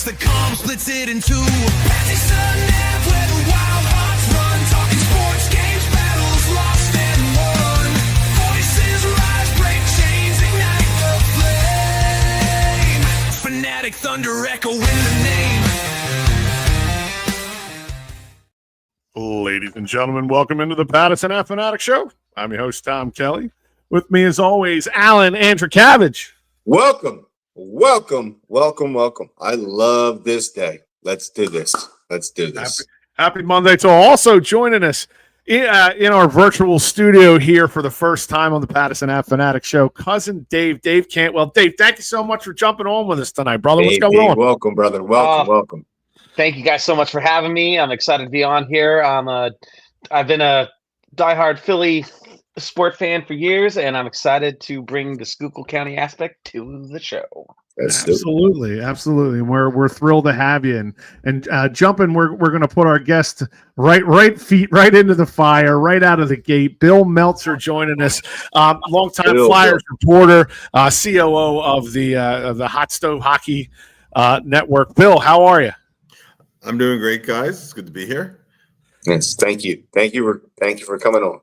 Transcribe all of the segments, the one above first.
the calm splits it in two. Pattison Ave, where the wild hearts run. Talking sports, games, battles, lost and won. Voices rise, break chains, ignite the flame. Fanatic thunder echoing the name. Ladies and gentlemen, welcome into the Pattison Ave Phanatics Show. I'm your host, Tom Kelly. With me, as always, Alan Andrikavich. Welcome. I love this day. Let's do this. Happy Monday to all. Also joining us in our virtual studio here for the first time on the Pattison Ave Phanatics Show, cousin Dave Cantwell. Dave, thank you so much for jumping on with us tonight, brother. What's going on? Welcome, brother. Welcome. Thank you guys so much for having me. I'm excited to be on here. I've been a diehard Philly sport fan for years, and I'm excited to bring the Schuylkill County aspect to the show. Absolutely. We're thrilled to have you. And jumping, we're going to put our guest right feet right into the fire, right out of the gate. Bill Meltzer joining us, longtime Flyers reporter, COO of the Hot Stove Hockey Network. Bill, how are you? I'm doing great, guys. It's good to be here. Yes, thank you for coming on.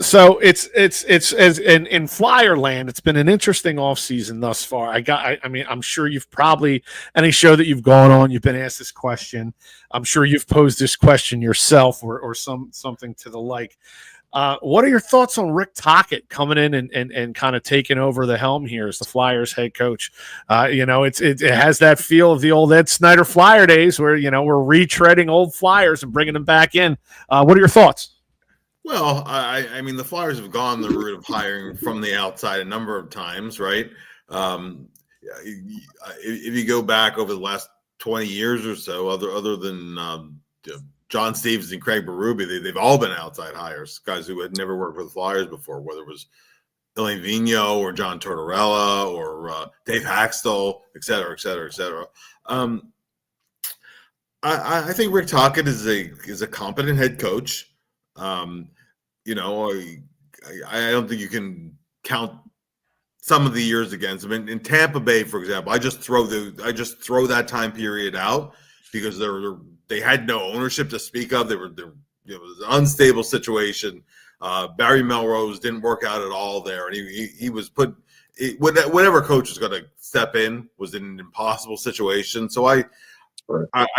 So it's as in Flyer land, it's been an interesting offseason thus far. I'm sure you've probably, any show that you've gone on, you've been asked this question. I'm sure you've posed this question yourself or something to the like. What are your thoughts on Rick Tocchet coming in and kind of taking over the helm here as the Flyers head coach? It has that feel of the old Ed Snyder Flyer days where, we're retreading old Flyers and bringing them back in. What are your thoughts? Well, I mean, the Flyers have gone the route of hiring from the outside a number of times, right? If you go back over the last 20 years or so, other than John Stevens and Craig Berube, they've all been outside hires, guys who had never worked for the Flyers before, whether it was Elaine Vigneault or John Tortorella or Dave Haxtell, et cetera, et cetera, et cetera. I think Rick Tocchet is a competent head coach. I don't think you can count some of the years against him. In Tampa Bay, for example, I just throw that time period out because they had no ownership to speak of. It was an unstable situation. Barry Melrose didn't work out at all there, and he was put. Whatever coach was going to step in was in an impossible situation. So I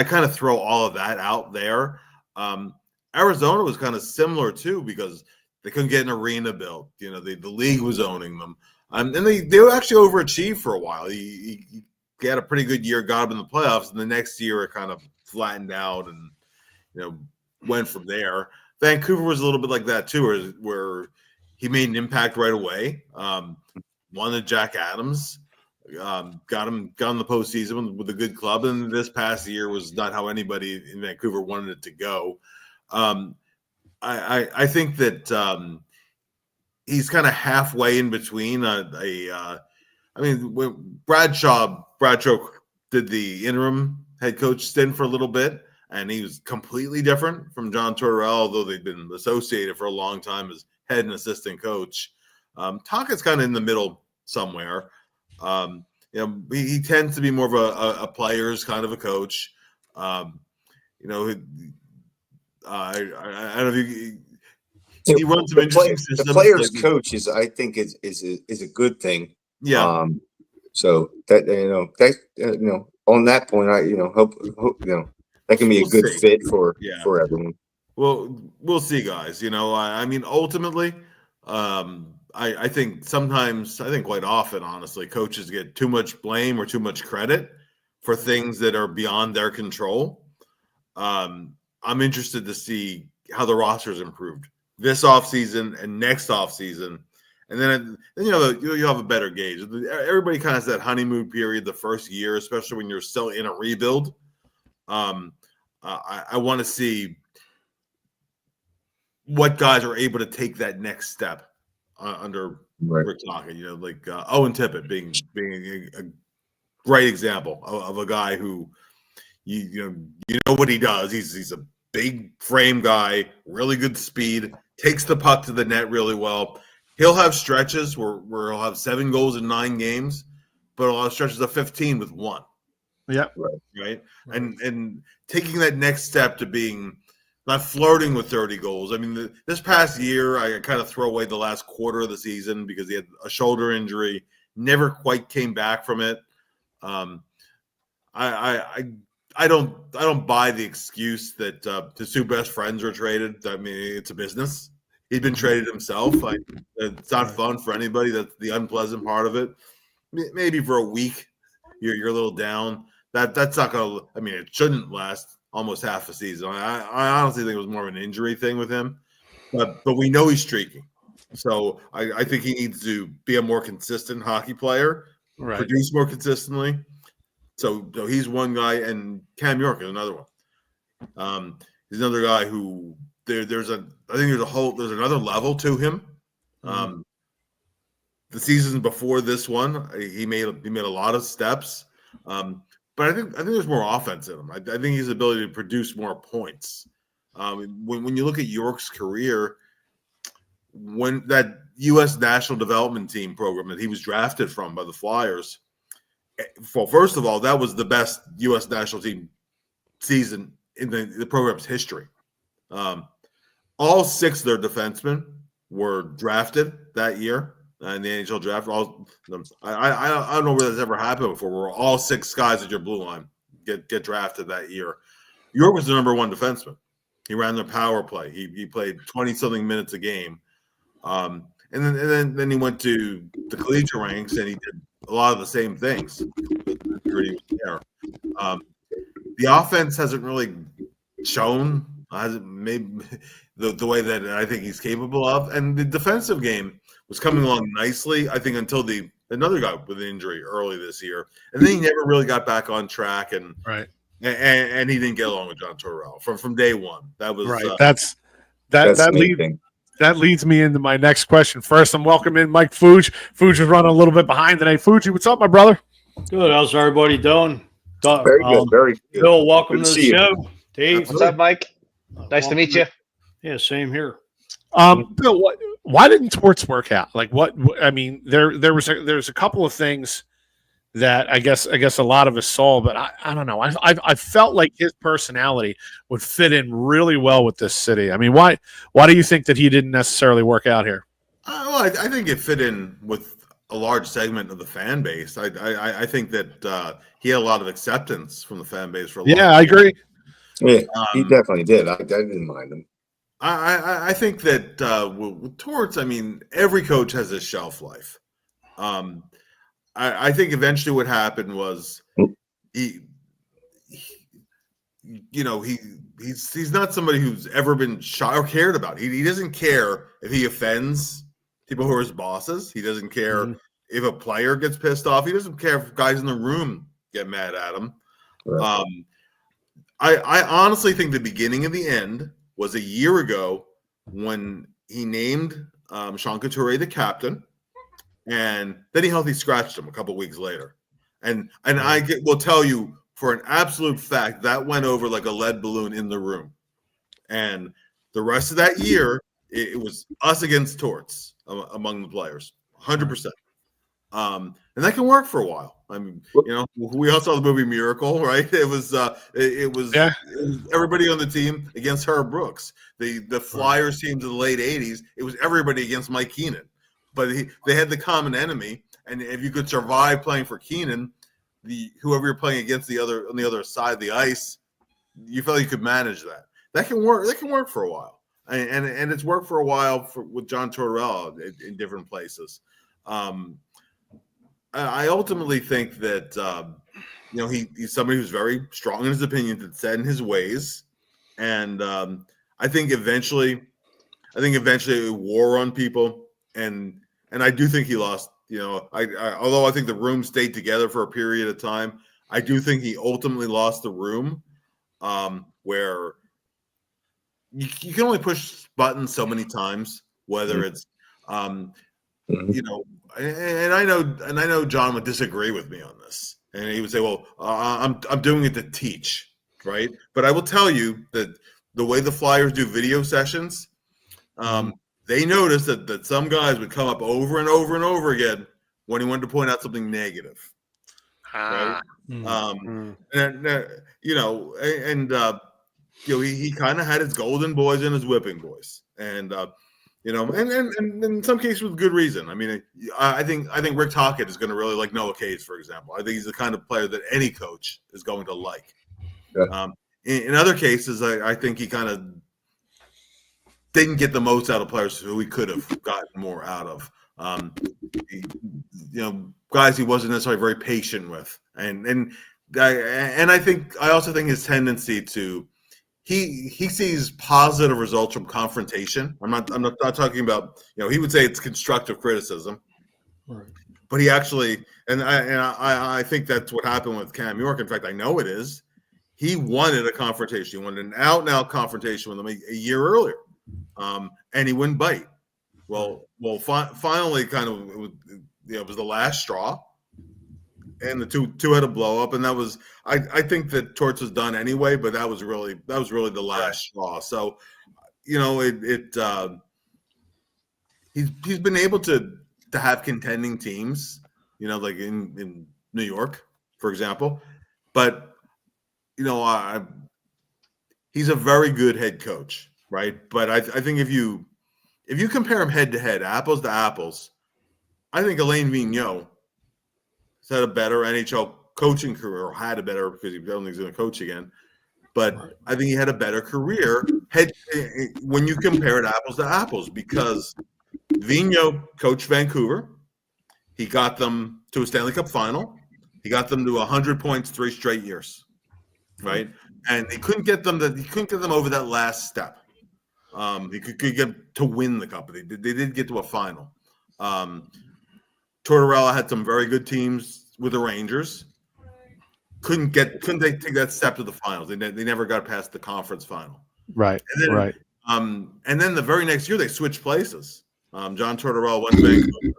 kind of throw all of that out there. Arizona was kind of similar too because they couldn't get an arena built. The league was owning them, and they actually overachieved for a while. He had a pretty good year, got them in the playoffs, and the next year it kind of flattened out and went from there. Vancouver was a little bit like that too, where he made an impact right away. Won the Jack Adams, got him in the postseason with a good club, and this past year was not how anybody in Vancouver wanted it to go. I think that he's kind of halfway in between. When Bradshaw did the interim head coach stint for a little bit, and he was completely different from John Tortorella, although they've been associated for a long time as head and assistant coach. Tocchet's kind of in the middle somewhere. He tends to be more of a player's kind of a coach. I don't know if he runs some interesting systems. The player's coach I think is a good thing. Yeah. So that on that point, I hope that can be a good fit for everyone. Well, we'll see, guys. Ultimately, I think quite often, honestly, coaches get too much blame or too much credit for things that are beyond their control. I'm interested to see how the roster's improved this offseason and next offseason. And then you'll have a better gauge. Everybody kind of has that honeymoon period the first year, especially when you're still in a rebuild. I want to see what guys are able to take that next step under Rick Tocchet. Like Owen Tippett being a great example of a guy who you know what he does. He's a big frame guy, really good speed, takes the puck to the net really well. He'll have stretches where he'll have 7 goals in 9 games, but he'll have stretches of 15 with 1. Yeah. Right. And taking that next step to being not flirting with 30 goals. I mean, this past year, I kind of throw away the last quarter of the season because he had a shoulder injury, never quite came back from it. I don't buy the excuse that his two best friends are traded. I mean, it's a business. He's been traded himself. It's not fun for anybody. That's the unpleasant part of it. Maybe for a week, you're a little down. That's not gonna. I mean, it shouldn't last almost half a season. I honestly think it was more of an injury thing with him, but we know he's streaking. So I think he needs to be a more consistent hockey player, produce more consistently. So he's one guy, and Cam York is another one. He's another guy who there's another level to him. The season before this one, he made a lot of steps, but I think there's more offense in him. I think his ability to produce more points. When you look at York's career, when that U.S. National Development Team program that he was drafted from by the Flyers. Well, first of all, that was the best U.S. national team season in the program's history. All 6 of their defensemen were drafted that year in the NHL draft. I don't know where that's ever happened before, where all 6 guys at your blue line get drafted that year. York was the number 1 defenseman. He ran the power play. He played 20-something minutes a game. And then he went to the collegiate ranks, and he did a lot of the same things. The offense hasn't really shown, hasn't made the way that I think he's capable of, and the defensive game was coming along nicely, I think, until another guy with an injury early this year, and then he never really got back on track, and he didn't get along with John Tortorella from day one. That was That leads me into my next question. First, I'm welcoming Mike Fuge. Fuge is running a little bit behind today. Fuge, what's up, my brother? Good. How's everybody doing? Very good. Very good. Bill, welcome to the you. show. Dave, What's up, Mike? Nice to meet you. Yeah, same here. Bill, why didn't Torts work out? Like, what? I mean, there's a couple of things that I guess a lot of us saw, but I don't know. I felt like his personality would fit in really well with this city. I mean, why do you think that he didn't necessarily work out here? Well, I think it fit in with a large segment of the fan base. I think that he had a lot of acceptance from the fan base for a long time. I agree. Yeah, he definitely did. I didn't mind him. I think that with Torts, I mean, every coach has his shelf life. I think eventually what happened was he's not somebody who's ever been shy or cared about. He doesn't care if he offends people who are his bosses. He doesn't care if a player gets pissed off. He doesn't care if guys in the room get mad at him. Right. I honestly think the beginning of the end was a year ago when he named Sean Couturier the captain. And then he healthy scratched him a couple weeks later. And will tell you for an absolute fact that went over like a lead balloon in the room. And the rest of that year, it was us against Torts among the players, 100%. And that can work for a while. I mean, we all saw the movie Miracle, right? It was everybody on the team against Herb Brooks. The Flyers teams in the late 80s, it was everybody against Mike Keenan. But they had the common enemy, and if you could survive playing for Keenan, whoever you're playing against on the other side of the ice, you felt you could manage that. That can work. That can work for a while, and it's worked for a while with John Tortorella in different places. I ultimately think that he's somebody who's very strong in his opinions and set in his ways, and I think eventually it wore on people, and I do think he lost. Although I think the room stayed together for a period of time, I do think he ultimately lost the room, where you can only push buttons so many times, whether it's and I know John would disagree with me on this, and he would say, well, I'm doing it to teach, right? But I will tell you that the way the Flyers do video sessions, they noticed that some guys would come up over and over and over again when he wanted to point out something negative. right? Mm. He kind of had his golden boys and his whipping boys, and and in some cases with good reason. I mean, I think Rick Tocchet is going to really like Noah Cates, for example. I think he's the kind of player that any coach is going to like. Yeah. In other cases, I think he kind of didn't get the most out of players who he could have gotten more out of. Guys he wasn't necessarily very patient with, and I also think his tendency to he sees positive results from confrontation. I'm not talking about, he would say it's constructive criticism, Right. but he actually, I think that's what happened with Cam York. In fact, I know it is. He wanted a confrontation. He wanted an out-and-out confrontation with him a year earlier, and he wouldn't bite. Well, finally, kind of, it was the last straw, and the two had a blow up, and that was, I think that Torts was done anyway, but that was really the last straw. So, he's been able to have contending teams, like in New York, for example, but he's a very good head coach, right? But I think if you compare him head to head, apples to apples, I think Alain Vigneault has had a better NHL coaching career, or had a better, because he don't think he's going to coach again. But I think he had a better career when you compare it apples to apples, because Vigneault coached Vancouver. He got them to a Stanley Cup final. He got them to 100 points 3 straight years, right? And he couldn't get them over that last step. He could get to win the cup. They did get to a final. Tortorella had some very good teams with the Rangers. Couldn't they take that step to the finals? They never got past the conference final. Right. And then the very next year they switched places. John Tortorella went to Vancouver.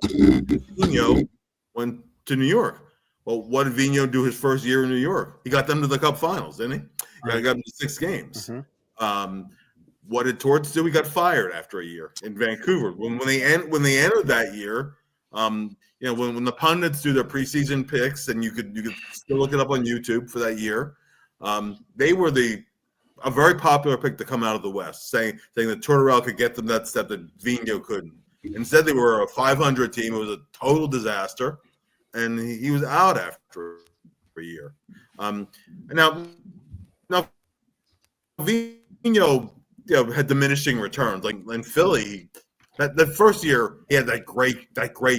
Vigneault went to New York. Well, what did Vigneault do his first year in New York? He got them to the Cup Finals, didn't he? He got them to 6 games. Mm-hmm. What did Torts do? He got fired after a year in Vancouver. When they entered that year, when the pundits do their preseason picks, and you could still look it up on YouTube for that year, they were a very popular pick to come out of the West, saying that Tortorella could get them that step that Vigneault couldn't. Instead, they were a 500 team. It was a total disaster, and he was out after a year. Now Vigneault had diminishing returns. Like in Philly, that first year he had that great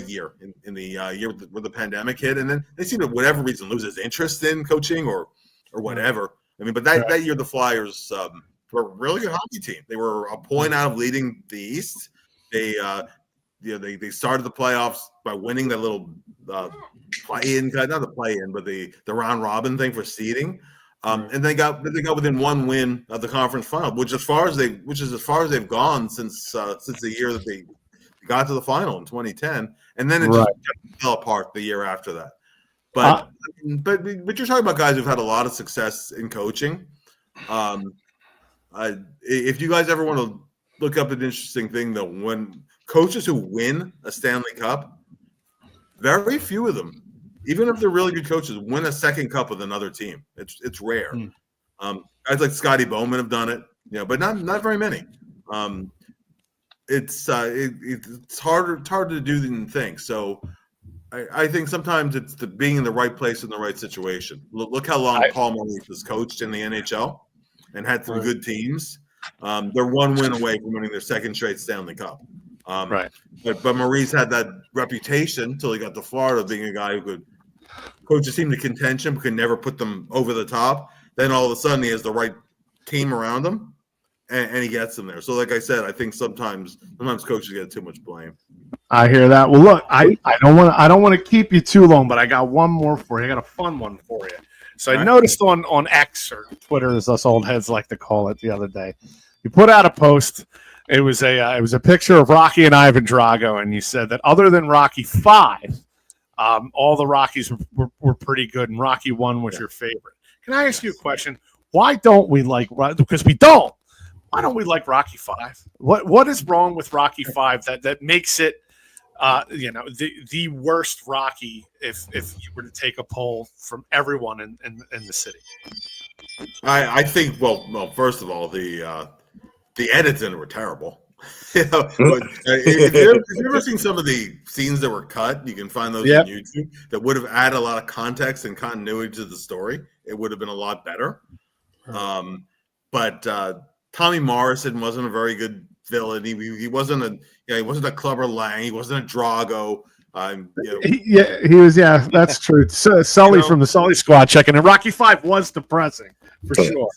year in the year where the pandemic hit, and then they seemed to, whatever reason, lose his interest in coaching or whatever. I mean, but that year the Flyers were a really good hockey team. They were a point out of leading the East. They started the playoffs by winning that little play-in, not the play-in, but the round robin thing for seeding. And they got within one win of the conference final, which is as far as they've gone since the year that they got to the final in 2010, and then it just fell apart the year after that. But you're talking about guys who've had a lot of success in coaching. If you guys ever want to look up an interesting thing, though, when coaches who win a Stanley Cup, very few of them, even if they're really good coaches, win a second cup with another team. It's rare. Guys like Scotty Bowman have done it, but not very many. It's harder to do than think. So I think sometimes it's being in the right place in the right situation. Look how long Paul Maurice has coached in the NHL and had some good teams. They're one win away from winning their second straight Stanley Cup. But Maurice had that reputation until he got to Florida, being a guy who could coach a team to contention but could never put them over the top. Then all of a sudden he has the right team around him, and he gets them there. So like I said, I think sometimes coaches get too much blame. I hear that. Well, look, I don't want to keep you too long, but I got one more for you. I got a fun one for you. So I noticed on X, or Twitter, as us old heads like to call it, the other day, you put out a post. It was a picture of Rocky and Ivan Drago, and you said that other than Rocky 5, all the Rockies were pretty good, and Rocky 1 was your favorite. Can I ask you a question? Why don't we like? Because we don't. Why don't we like Rocky 5? What is wrong with Rocky 5 that makes it the worst Rocky if you were to take a poll from everyone in the city. I think well, first of all, the edits in it were terrible. But, if you've ever seen some of the scenes that were cut, you can find those on YouTube that would have added a lot of context and continuity to the story. It would have been a lot better. But Tommy Morrison wasn't a very good villain. He wasn't a Clubber Lang. He wasn't a Drago. He was. Yeah, that's true. Sully from the Sully Squad checking in. Rocky V was depressing for sure.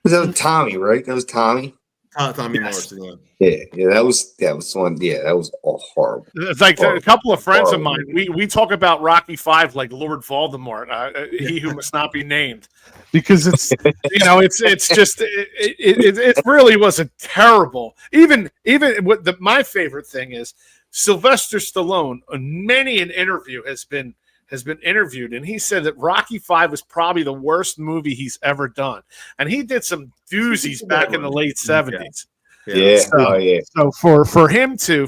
That was Tommy, right? That was Tommy. Tommy Morrison. Yeah, that was one. Yeah, that was all horrible. It's like a couple of friends of mine. We talk about Rocky V like Lord Voldemort, he who must not be named, because it's it's just it really was a terrible. Even what my favorite thing is Sylvester Stallone. In many an interview has been interviewed, and he said that Rocky V was probably the worst movie he's ever done, and he did some doozies back in the late 70s. Yeah. So for him to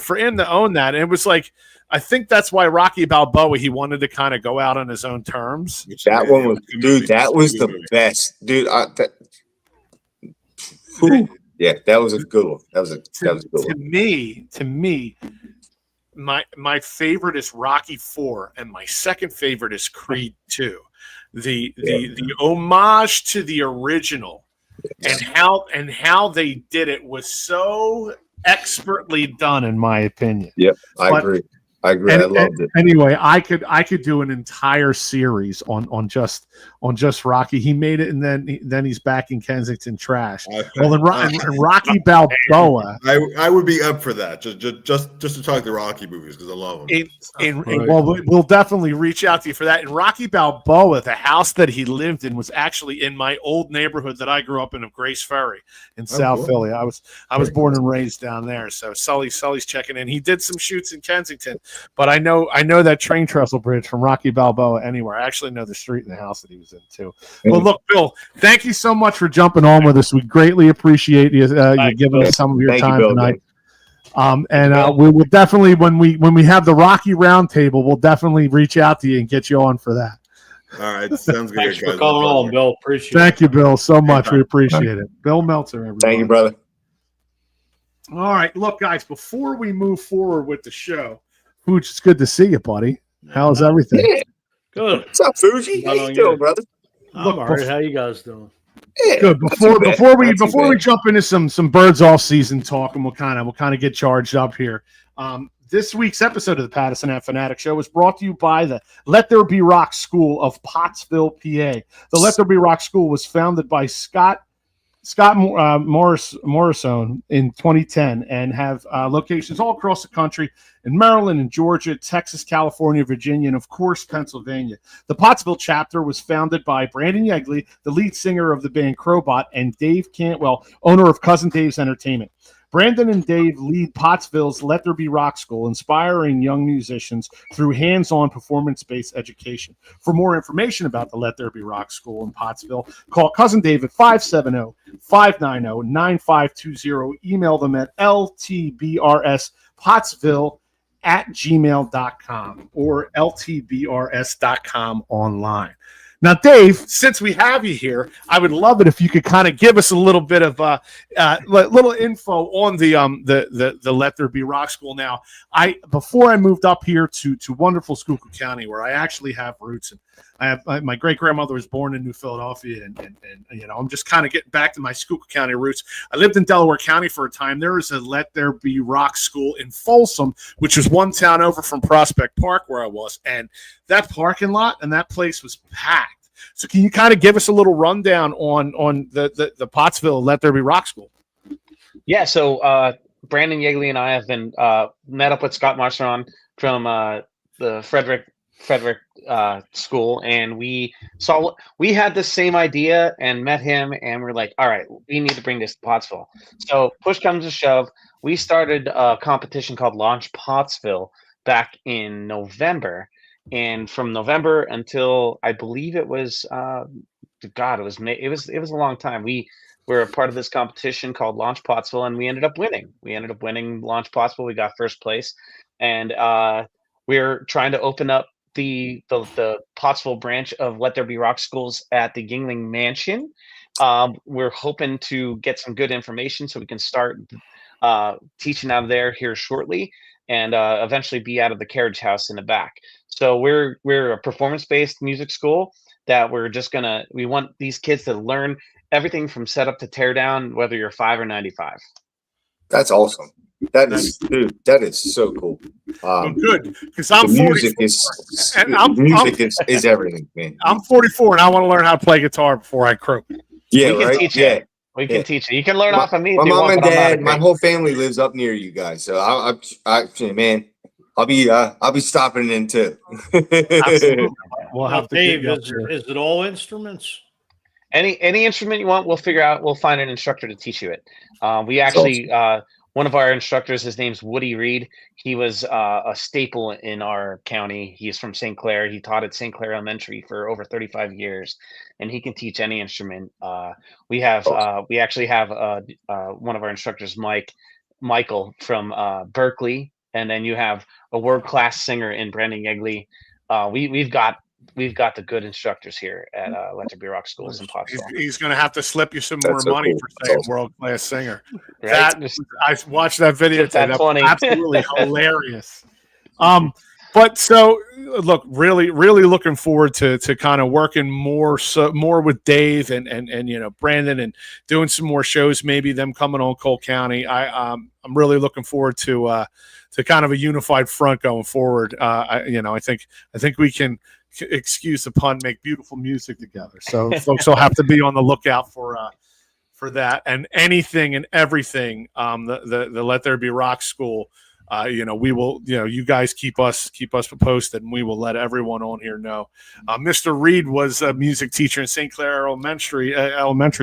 own that, and it was like, I think that's why Rocky Balboa, he wanted to kind of go out on his own terms. That one was, dude. That was the best, dude. Yeah, that was a good one. That was a good one. To me, my favorite is Rocky IV, and my second favorite is Creed II. The homage to the original, and how they did it was so expertly done, in my opinion. Yep, I agree. I loved it. Anyway, I could do an entire series on just Rocky. He made it, and then he's back in Kensington trash. Well, then Rocky Balboa. I would be up for that. Just to talk the Rocky movies, because I love them. Well, we'll definitely reach out to you for that. And Rocky Balboa, the house that he lived in, was actually in my old neighborhood that I grew up in, of Grace Ferry in South Philly. I was born and raised down there. So Sully's checking in. He did some shoots in Kensington. But I know that train trestle bridge from Rocky Balboa anywhere. I actually know the street and the house that he was in too. Well, look, Bill, thank you so much for jumping on with us. We greatly appreciate you giving us some of your time tonight. We will definitely, when we have the Rocky Roundtable, we'll definitely reach out to you and get you on for that. All right, sounds good. Thanks for calling on, Bill. Appreciate it. Thank you, Bill, so much. We appreciate it. Bill Meltzer, everybody. Thank you, brother. All right, look, guys, before we move forward with the show, Fuji, it's good to see you, buddy. How's everything? Yeah. Good. What's up, Fuji? How you doing, brother? I'm all right. How you guys doing? Yeah, good. Before we jump into some birds off season talk, and we'll kind of get charged up here. This week's episode of the Pattison Ave Phanatics Show was brought to you by the Let There Be Rock School of Pottsville, PA. The Let There Be Rock School was founded by Scott Morrison in 2010 and have locations all across the country in Maryland and Georgia, Texas, California, Virginia, and of course, Pennsylvania. The Pottsville chapter was founded by Brandon Yegley, the lead singer of the band Crowbot, and Dave Cantwell, owner of Cousin Dave's Entertainment. Brandon and Dave lead Pottsville's Let There Be Rock School, inspiring young musicians through hands-on performance-based education. For more information about the Let There Be Rock School in Pottsville, call Cousin Dave at 570-590-9520. Email them at ltbrspottsville@gmail.com or ltbrs.com online. Now, Dave, since we have you here, I would love it if you could kind of give us a little bit of little info on the Let There Be Rock School. Now, before I moved up here to wonderful Schuylkill County, where I actually have roots, and my great grandmother was born in New Philadelphia, and I'm just kind of getting back to my Schuylkill County roots. I lived in Delaware County for a time. There was a Let There Be Rock School in Folsom, which is one town over from Prospect Park where I was, and that parking lot and that place was packed. So can you kind of give us a little rundown on the Pottsville Let There Be Rock School? Yeah, so Brandon Yegley and I have been met up with Scott Marceron from the Frederick school, and we had the same idea and met him, and we're like, all right, we need to bring this to Pottsville. So push comes to shove, we started a competition called Launch Pottsville back in November. And from November until I believe it was it was a long time. We we're a part of this competition called Launch Pottsville, and we ended up winning. We ended up winning Launch Pottsville. We got first place, and we're trying to open up the Pottsville branch of Let There Be Rock Schools at the Yingling Mansion. We're hoping to get some good information so we can start teaching out of there here shortly, and eventually be out of the carriage house in the back. So we're a performance-based music school that we want these kids to learn everything from setup to tear down, whether you're 5 or 95. That's awesome. That is so cool. Good, because I'm music 44, and music is everything, man. I'm 44 and I want to learn how to play guitar before I croak. Yeah, We can right. teach Yeah. you. We can teach you. You can learn off of me. My if you mom want, and but I'm not a dad, my great- whole family lives up near you guys, so man, I'll be stopping in too. Absolutely. We'll have to Dave, get you up is here. it all instruments? Any instrument you want, we'll figure out. We'll find an instructor to teach you it. We actually one of our instructors, his name's Woody Reed. He was a staple in our county. He's from St. Clair. He taught at St. Clair Elementary for over 35 years, and he can teach any instrument. We actually have one of our instructors, Michael from Berkeley, and then you have a world-class singer in Brandon Yegley. We've got the good instructors here at Let There Be Rock Schools in Pottsville. He's going to have to slip you some more That's so money cool. for saying That's awesome. world-class singer. Right? I watched that video Just that today. That was 20. absolutely hilarious. But so look, really looking forward to kind of working more with Dave and Brandon, and doing some more shows, maybe them coming on Cole County. I'm really looking forward to kind of a unified front going forward. I think we can, excuse the pun, make beautiful music together. So folks will have to be on the lookout for that, and anything and everything. The Let There Be Rock School. We will, you guys keep us posted, and we will let everyone on here know. Mr. Reed was a music teacher in St. Clair Elementary.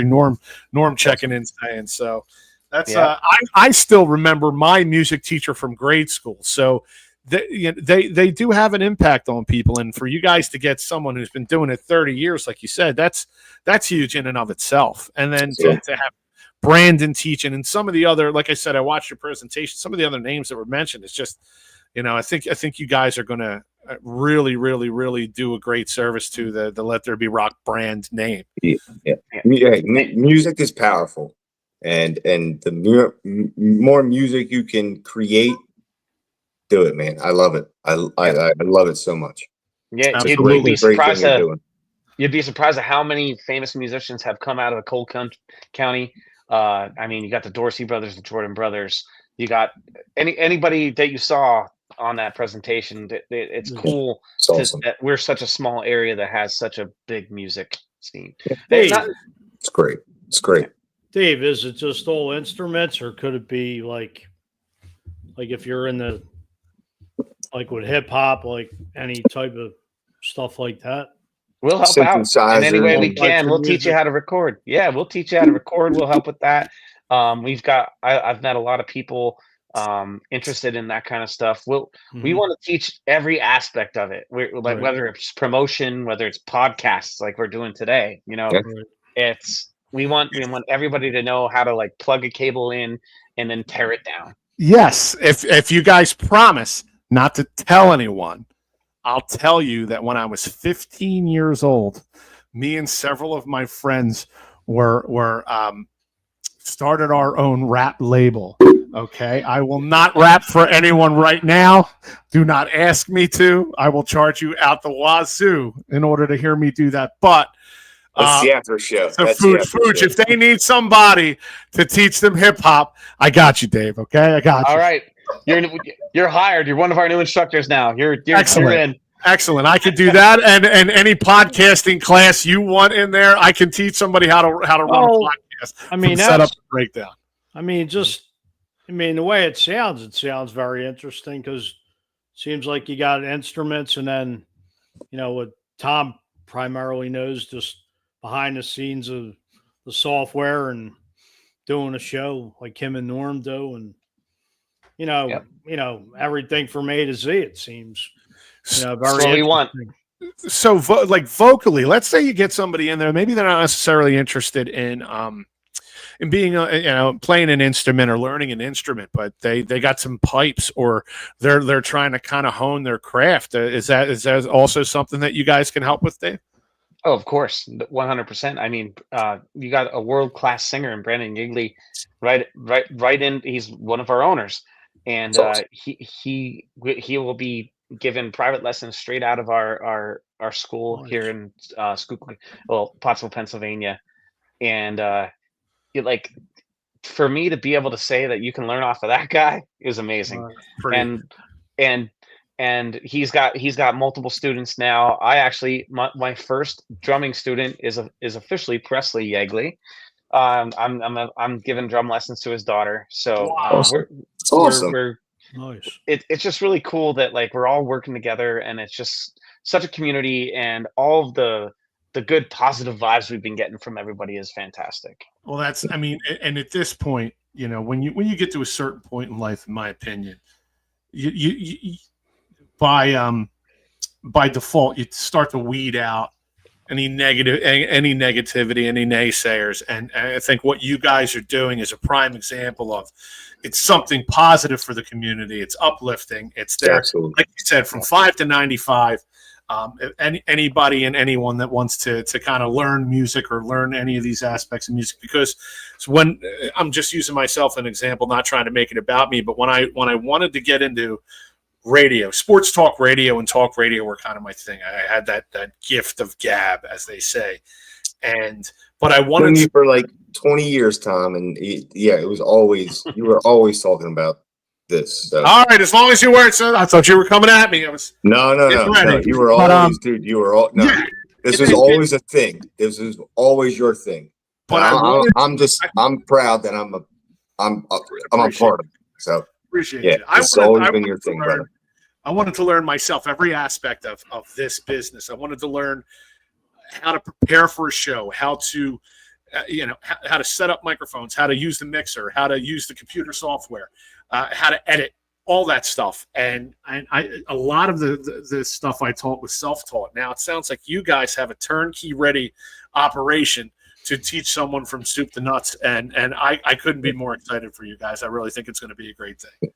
Norm checking in saying so. That's I still remember my music teacher from grade school. So they do have an impact on people, and for you guys to get someone who's been doing it 30 years, like you said, that's huge in and of itself. And then to have Brandon teaching, and some of the other, like I said, I watched your presentation. Some of the other names that were mentioned, it's just, I think you guys are going to really do a great service to the Let There Be Rock brand name. Yeah. Music is powerful, and the more music you can create, do it, man. I love it. I love it so much. Yeah, Absolutely. you'd be surprised you're at doing. You'd be surprised at how many famous musicians have come out of Cole County. You got the Dorsey brothers, the Jordan brothers. You got anybody that you saw on that presentation. It's cool It's awesome. that we're such a small area that has such a big music scene. Hey, It's great. It's great. Dave, is it just all instruments, or could it be like if you're in the with hip hop, like any type of stuff like that? We'll help out in any way we can. Synthesizer We'll teach you music. how to record. Yeah, we'll teach you how to record. We'll help with that. I've met a lot of people interested in that kind of stuff. We want to teach every aspect of it. We're like, Right. whether it's promotion, whether it's podcasts like we're doing today, we want everybody to know how to plug a cable in and then tear it down. Yes, if you guys promise not to tell anyone, I'll tell you that when I was 15 years old, me and several of my friends were started our own rap label. Okay, I will not rap for anyone right now. Do not ask me to. I will charge you out the wazoo in order to hear me do that. But That's the after show. so That's Fooch, the after show. if they need somebody to teach them hip hop, I got you, Dave. Okay, I got you. All right, you're hired. You're one of our new instructors now. You're Excellent. You're in. Excellent. I could do that, and any podcasting class you want in there, I can teach somebody how to run a podcast. From setup to breakdown. The way it sounds very interesting, because it seems like you got instruments, and then what Tom primarily knows, just behind the scenes of the software and doing a show like him and Norm do, and everything from A to Z. It seems very That's what we want. So vocally, let's say you get somebody in there, maybe they're not necessarily interested in in being playing an instrument or learning an instrument, but they got some pipes, or they're trying to kind of hone their craft. Is that also something that you guys can help with, Dave? Oh, of course, 100%. I mean, you got a world-class singer in Brandon Gigley, right in. He's one of our owners, and That's awesome. he will be given private lessons straight out of our school Nice. here in Pottsville, Pennsylvania, and like, for me to be able to say that you can learn off of that guy is amazing. Pretty. And he's got multiple students now. I actually, my first drumming student is officially Presley Yegley. I'm giving drum lessons to his daughter. So It's awesome. we're Nice. it's just really cool that, like, we're all working together, and it's just such a community, and all of the good positive vibes we've been getting from everybody is fantastic. Well, and at this point, when you get to a certain point in life, in my opinion, you by default, you start to weed out any negativity, any naysayers. And I think what you guys are doing is a prime example of, it's something positive for the community. It's uplifting. It's there, Absolutely. like you said, from 5 to 95. Anybody and anyone that wants to kind of learn music or learn any of these aspects of music, because when I'm just using myself as an example, not trying to make it about me, but when I wanted to get into radio, sports talk radio and talk radio were kind of my thing. I had that gift of gab, as they say, but I wanted to for like 20 years, Tom, and it was always, you were always talking about this. So. All right, as long as you weren't, so I thought you were coming at me. I was no. You were always, dude. You were all no. Yeah, this was always a thing. This is always your thing. But I'm proud that I'm a part of it. So appreciate it. It's always been your thing, brother. I wanted to learn myself every aspect of this business. I wanted to learn how to prepare for a show, how to how to set up microphones, how to use the mixer, how to use the computer software, how to edit, all that stuff. And a lot of the stuff I taught was self-taught. Now it sounds like you guys have a turnkey ready operation to teach someone from soup to nuts. And I couldn't be more excited for you guys. I really think it's going to be a great thing.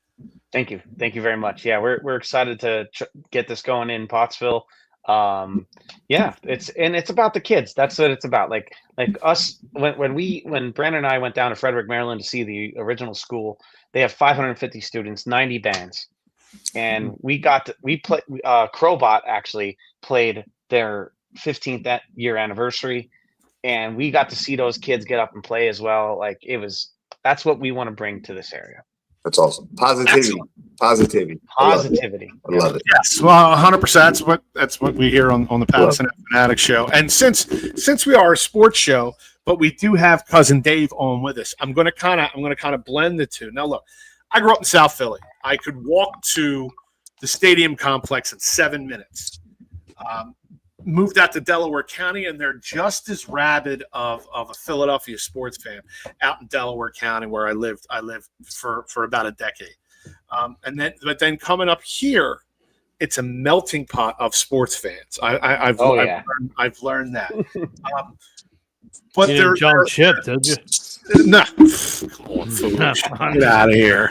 Thank you. Thank you very much. Yeah, we're excited to get this going in Pottsville. It's about the kids. That's what it's about. Like us, when Brandon and I went down to Frederick, Maryland to see the original school, they have 550 students, 90 bands. And we played, Crowbot actually played their 15th year anniversary. And we got to see those kids get up and play as well. Like, that's what we want to bring to this area. That's awesome. Positivity. I love it. Yes, well, 100%. That's what we hear on the Pattison Ave Phanatics Show. And since we are a sports show, but we do have cousin Dave on with us, I'm going to kind of blend the two. Now, look, I grew up in South Philly. I could walk to the stadium complex in 7 minutes. Moved out to Delaware County, and they're just as rabid of a Philadelphia sports fan out in Delaware County, where I lived for about a decade. But then coming up here, it's a melting pot of sports fans. I've learned that. But you didn't jump ship, did you? No, come on, foolish. Get out of here.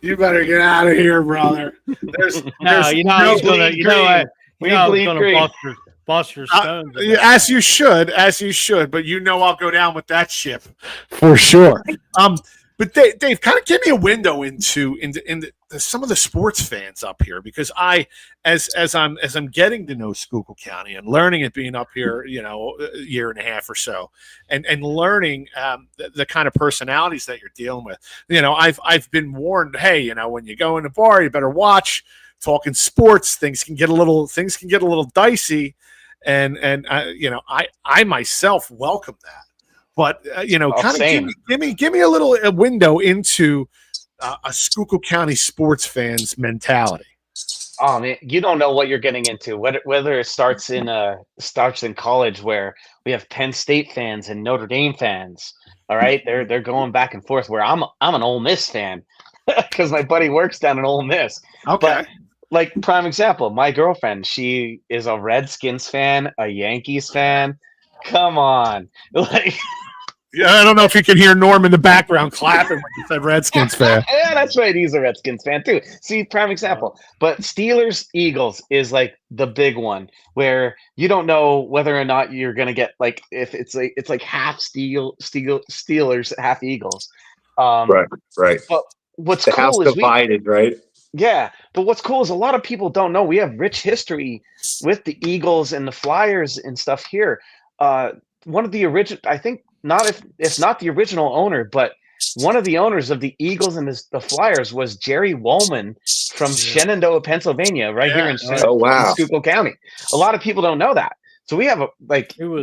You better get out of here, brother. He's gonna bust your stones. As you should. But I'll go down with that ship for sure. But Dave, kind of give me a window into some of the sports fans up here, because as I'm getting to know Schuylkill County and learning it, being up here, a year and a half or so, and learning the kind of personalities that you're dealing with. I've been warned, hey, when you go in a bar, you better watch. Talking sports, things can get a little dicey, and I myself welcome that. But kind of give me a window into a Schuylkill County sports fans mentality. Oh man, you don't know what you're getting into. Whether it starts in college, where we have Penn State fans and Notre Dame fans. All right, they're going back and forth. Where I'm an Ole Miss fan because my buddy works down in Ole Miss. Okay. But, like, prime example, my girlfriend, she is a Redskins fan, a Yankees fan. Come on, like. Yeah, I don't know if you can hear Norm in the background clapping when you said Redskins fan. Yeah, that's right. He's a Redskins fan too. See, prime example. But Steelers Eagles is like the big one where you don't know whether or not you're gonna get like if it's like half Steelers, half Eagles. Right. But what's The house cool is divided, right? but what's cool is a lot of people don't know we have rich history with the Eagles and the Flyers and stuff here. One of the original, I think, not if not the original owner, but one of the owners of the Eagles and the Flyers was Jerry Woolman from Shenandoah, Pennsylvania, right here in Oh, wow. Schuylkill County. A lot of people don't know that. So we have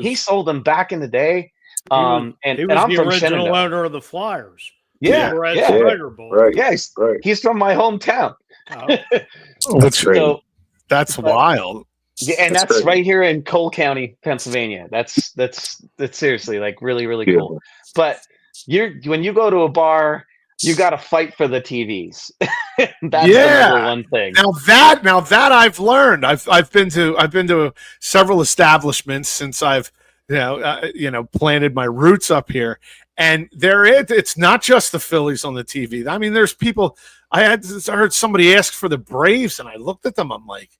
he sold them back in the day. He was and the I'm from original Shenandoah. owner of the Flyers. Yeah, Brad yeah, Strider Bowl. Right. yeah. Right. He's from my hometown. Oh, That's great. So, That's wild. yeah, and That's that's great. right here in Cole County, Pennsylvania. That's seriously like really, really cool. Beautiful. But when you go to a bar, you got to fight for the TVs. That's the number one thing. Now that I've learned, I've been to several establishments since I've planted my roots up here, and it's not just the Phillies on the TV. I mean, there's people. I heard somebody ask for the Braves, and I looked at them. I'm like,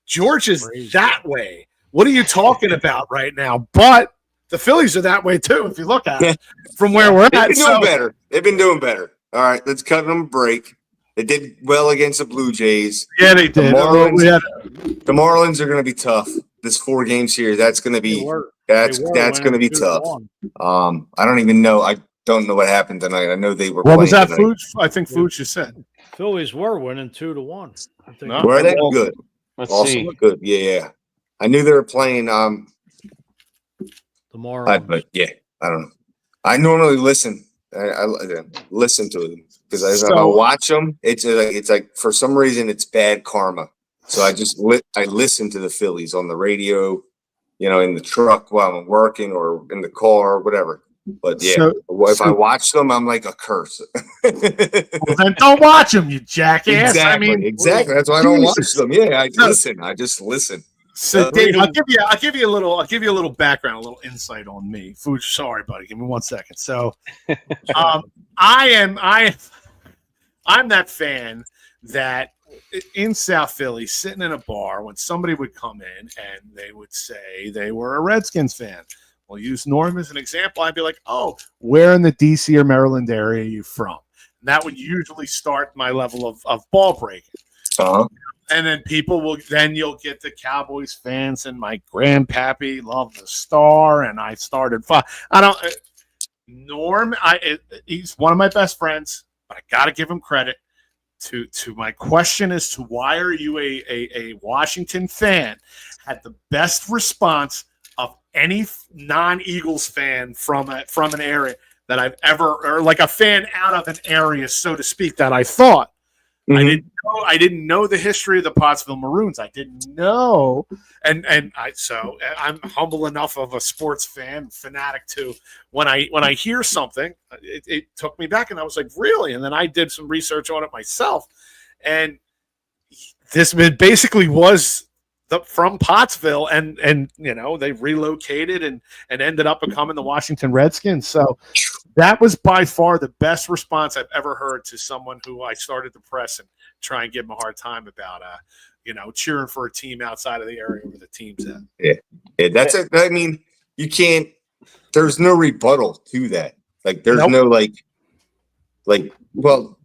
George is that way. What are you talking about right now? But the Phillies are that way too. If you look at it from where we're They've at, been doing better. They've been doing better. All right, let's cut them a break. They did well against the Blue Jays. Yeah, they did. The Marlins are going to be tough. This 4 games here, that's going to be that's going to be tough. I don't even know. I don't know what happened tonight. I know they were. What was that, tonight. Fuchs? I think Fuchs just said. Phillies were winning 2-1. I think. No. Were they good? Let's Also see. good. Yeah. I knew they were playing. The Marlins. But yeah, I don't know. I normally listen. I listen to them because if I watch them, it's like for some reason it's bad karma. So I listen to the Phillies on the radio, in the truck while I'm working or in the car, or whatever. But yeah, if I watch them, I'm like a curse. Well, then don't watch them, you jackass. Exactly. Exactly. That's why I don't watch them. Yeah, listen. I just listen. So, Dave, I'll give you a little background, a little insight on me. Fuchs, sorry, buddy. Give me 1 second. So, I'm that fan that in South Philly, sitting in a bar, when somebody would come in and they would say they were a Redskins fan. We'll use Norm as an example. I'd be like, "Oh, where in the DC or Maryland area are you from?" And that would usually start my level of ball breaking. Uh-huh. And then you'll get the Cowboys fans, and my grandpappy loved the Star, and I started. Norm, he's one of my best friends, but I got to give him credit. To my question as to why are you a Washington fan, had the best response of any non-Eagles fan from an area that I've ever, or like a fan out of an area, so to speak, that I thought. Mm-hmm. I didn't know the history of the Pottsville Maroons. I didn't know, so I'm humble enough of a sports fanatic to when I hear something, it took me back, and I was like, really? And then I did some research on it myself, and this basically was from Pottsville, and they relocated and ended up becoming the Washington Redskins. So that was by far the best response I've ever heard to someone who I started to press and try and give him a hard time about, cheering for a team outside of the area where the team's at. Yeah. That's it. I mean, you can't. There's no rebuttal to that. Like, there's no well,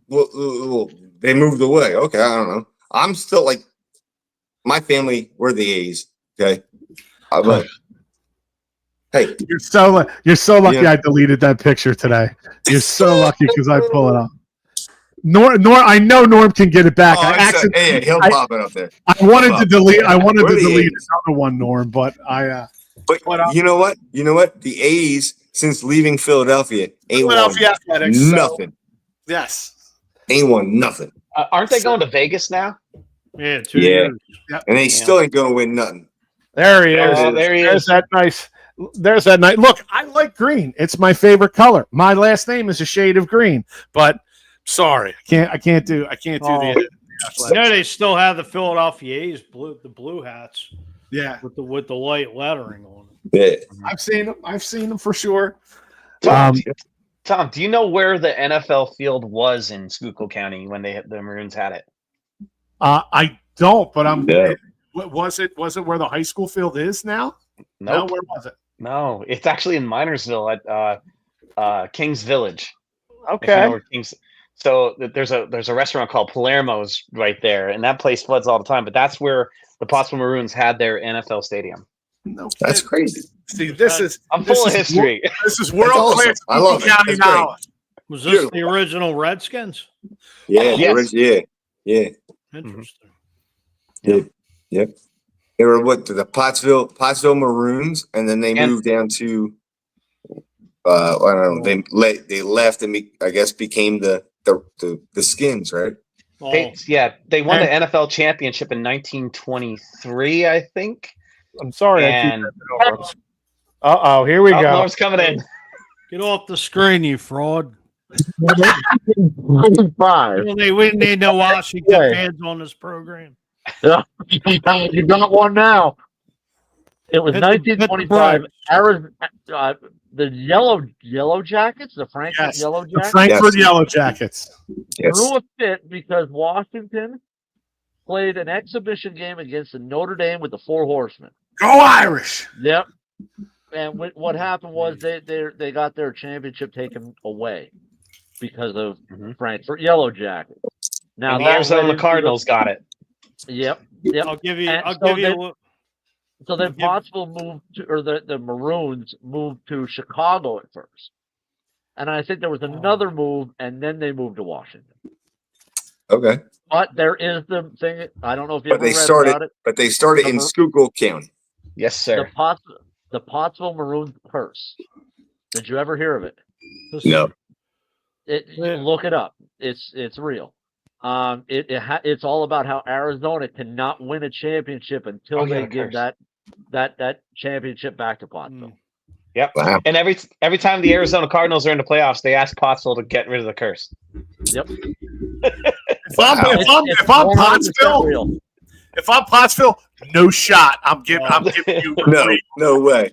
they moved away. Okay, I don't know. I'm still like, my family, we're the A's. Okay, but hey, you're so lucky. I deleted that picture today. You're so lucky because I pull it up. I know Norm can get it back. He'll pop it up there. I wanted to delete another one, Norm, but I. You know what? The A's, since leaving Philadelphia, ain't won Athletics, nothing. Yes, ain't won nothing. Aren't they going to Vegas now? Yeah, 2 years. Yep. And they still ain't gonna win nothing. There he is. There he There's is. that nice. There's that nice. Look, I like green. It's my favorite color. My last name is a shade of green. But sorry, I can't do the. They still have the Philadelphia A's the blue hats. Yeah, with the white lettering on them. Yeah. I've seen them for sure. Tom, Um, Tom, do you know where the NFL field was in Schuylkill County when the Maroons had it? I don't, but Yeah. was it where the high school field is now? Nope. No, where was it? No, it's actually in Minersville at Kings Village. If you Okay. know where Kings. So there's a restaurant called Palermo's right there, and that place floods all the time. But that's where the Pottsville Maroons had their NFL stadium. No That's kidding. crazy. See, this is I'm full of this is history. This is That's world class awesome. I love it. County That's great. knowledge. Was this Beautiful. the original Redskins? Yeah. Yes. Yeah. Yeah. Interesting. Yep. They were the Pottsville Maroons, and then they moved down to I don't know. They left and I guess became the Skins, right? Oh, They won the NFL championship in 1923, I think. I'm sorry. And Here we go. Norm's coming in. get off the screen, you fraud. 25. We need no Washington fans on this program. You got one now. It was Hit the 1925. brakes. Arizona, the Yellow Jackets, the Frankfurt Yes, Yellow the Jackets, Frankfurt Yes. Yellow Jackets. Yes. threw a fit because Washington played an exhibition game against the Notre Dame with the Four Horsemen. Go Irish. Yep. And what happened was they got their championship taken away because of Frankfurt Yellow Jackets. Now And the that led Arizona into Cardinals got it. Yep. I'll give you. And I'll so give you. So then Give- Pottsville moved to, or the Maroons moved to Chicago at first. And I think there was another move, and then they moved to Washington. Okay. But there is the thing, I don't know if you But ever they read started. about it. But they started in Schuylkill County. Yes, sir. The Pottsville Maroons curse. Did you ever hear of it? No. Look it up. It's real. It's all about how Arizona cannot win a championship until they give that championship back to Pottsville. Yep. Wow. And every time the Arizona Cardinals are in the playoffs, they ask Pottsville to get rid of the curse. Yep. If I'm Pottsville, no shot. I'm giving you No way.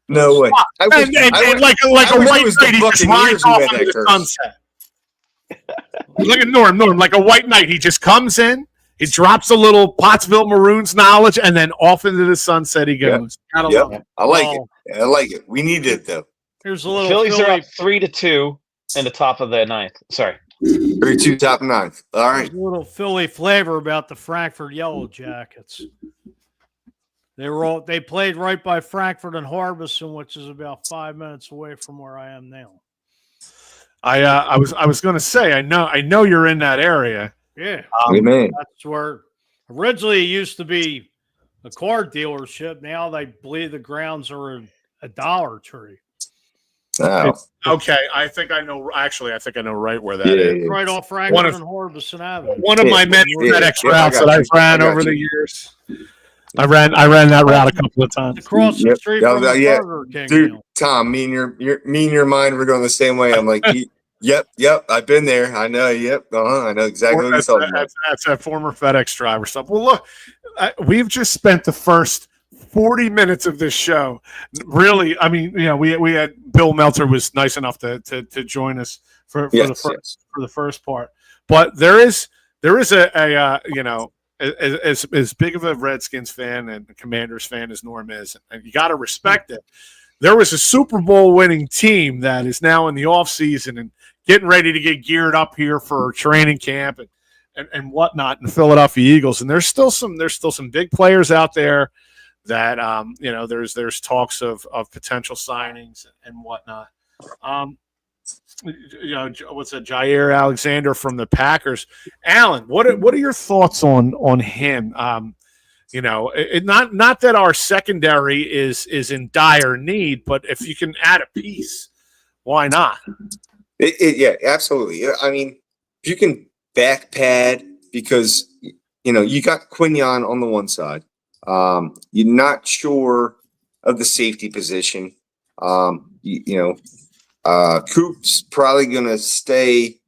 No way. and like a white knight, he just rides off into the sunset. Look at Norm, like a white knight. He just comes in, he drops a little Pottsville Maroons knowledge, and then off into the sunset he goes. Gotta love it. I like it. I like it. We need it though. Here's a little Phillies are Philly, up 3-2 in the top of the ninth. Sorry. 32 top 9. All right. a little Philly flavor about the Frankfurt Yellow Jackets. They played right by Frankfurt and Harbison, which is about 5 minutes away from where I am now. I was going to say I know you're in that area. Yeah, Amen. that's where originally it used to be a car dealership. Now they believe the grounds are a Dollar Tree. Wow. Okay, I think I know. Actually, I think I know right where that Yeah, is. yeah. Right off Frankfurt and Harbison Avenue. One of my many FedEx routes that I've ran over the you. years. I ran that route a couple of times. Across the street from the Yeah. Burger King. Dude, deal. Tom, me and your mind were going the same way. I'm like, yep, I've been there. I know, I know exactly what you're talking about. That's that former FedEx driver stuff. Well, look, we've just spent the first 40 minutes of this show. Really, I mean, we had Bill Meltzer was nice enough to join us for the first part. But there is a as big of a Redskins fan and Commanders fan as Norm is, and you got to respect it. There was a Super Bowl winning team that is now in the off season and getting ready to get geared up here for training camp and whatnot in the Philadelphia Eagles. And there's still some big players out there that there's talks of potential signings and whatnot. What's that? Jair Alexander from the Packers. Alan, what are your thoughts on him? Not that our secondary is in dire need, but if you can add a piece, why not? Yeah, absolutely. I mean, if you can back pad because you got Quignon on the one side. You're not sure of the safety position. Coop's probably going to stay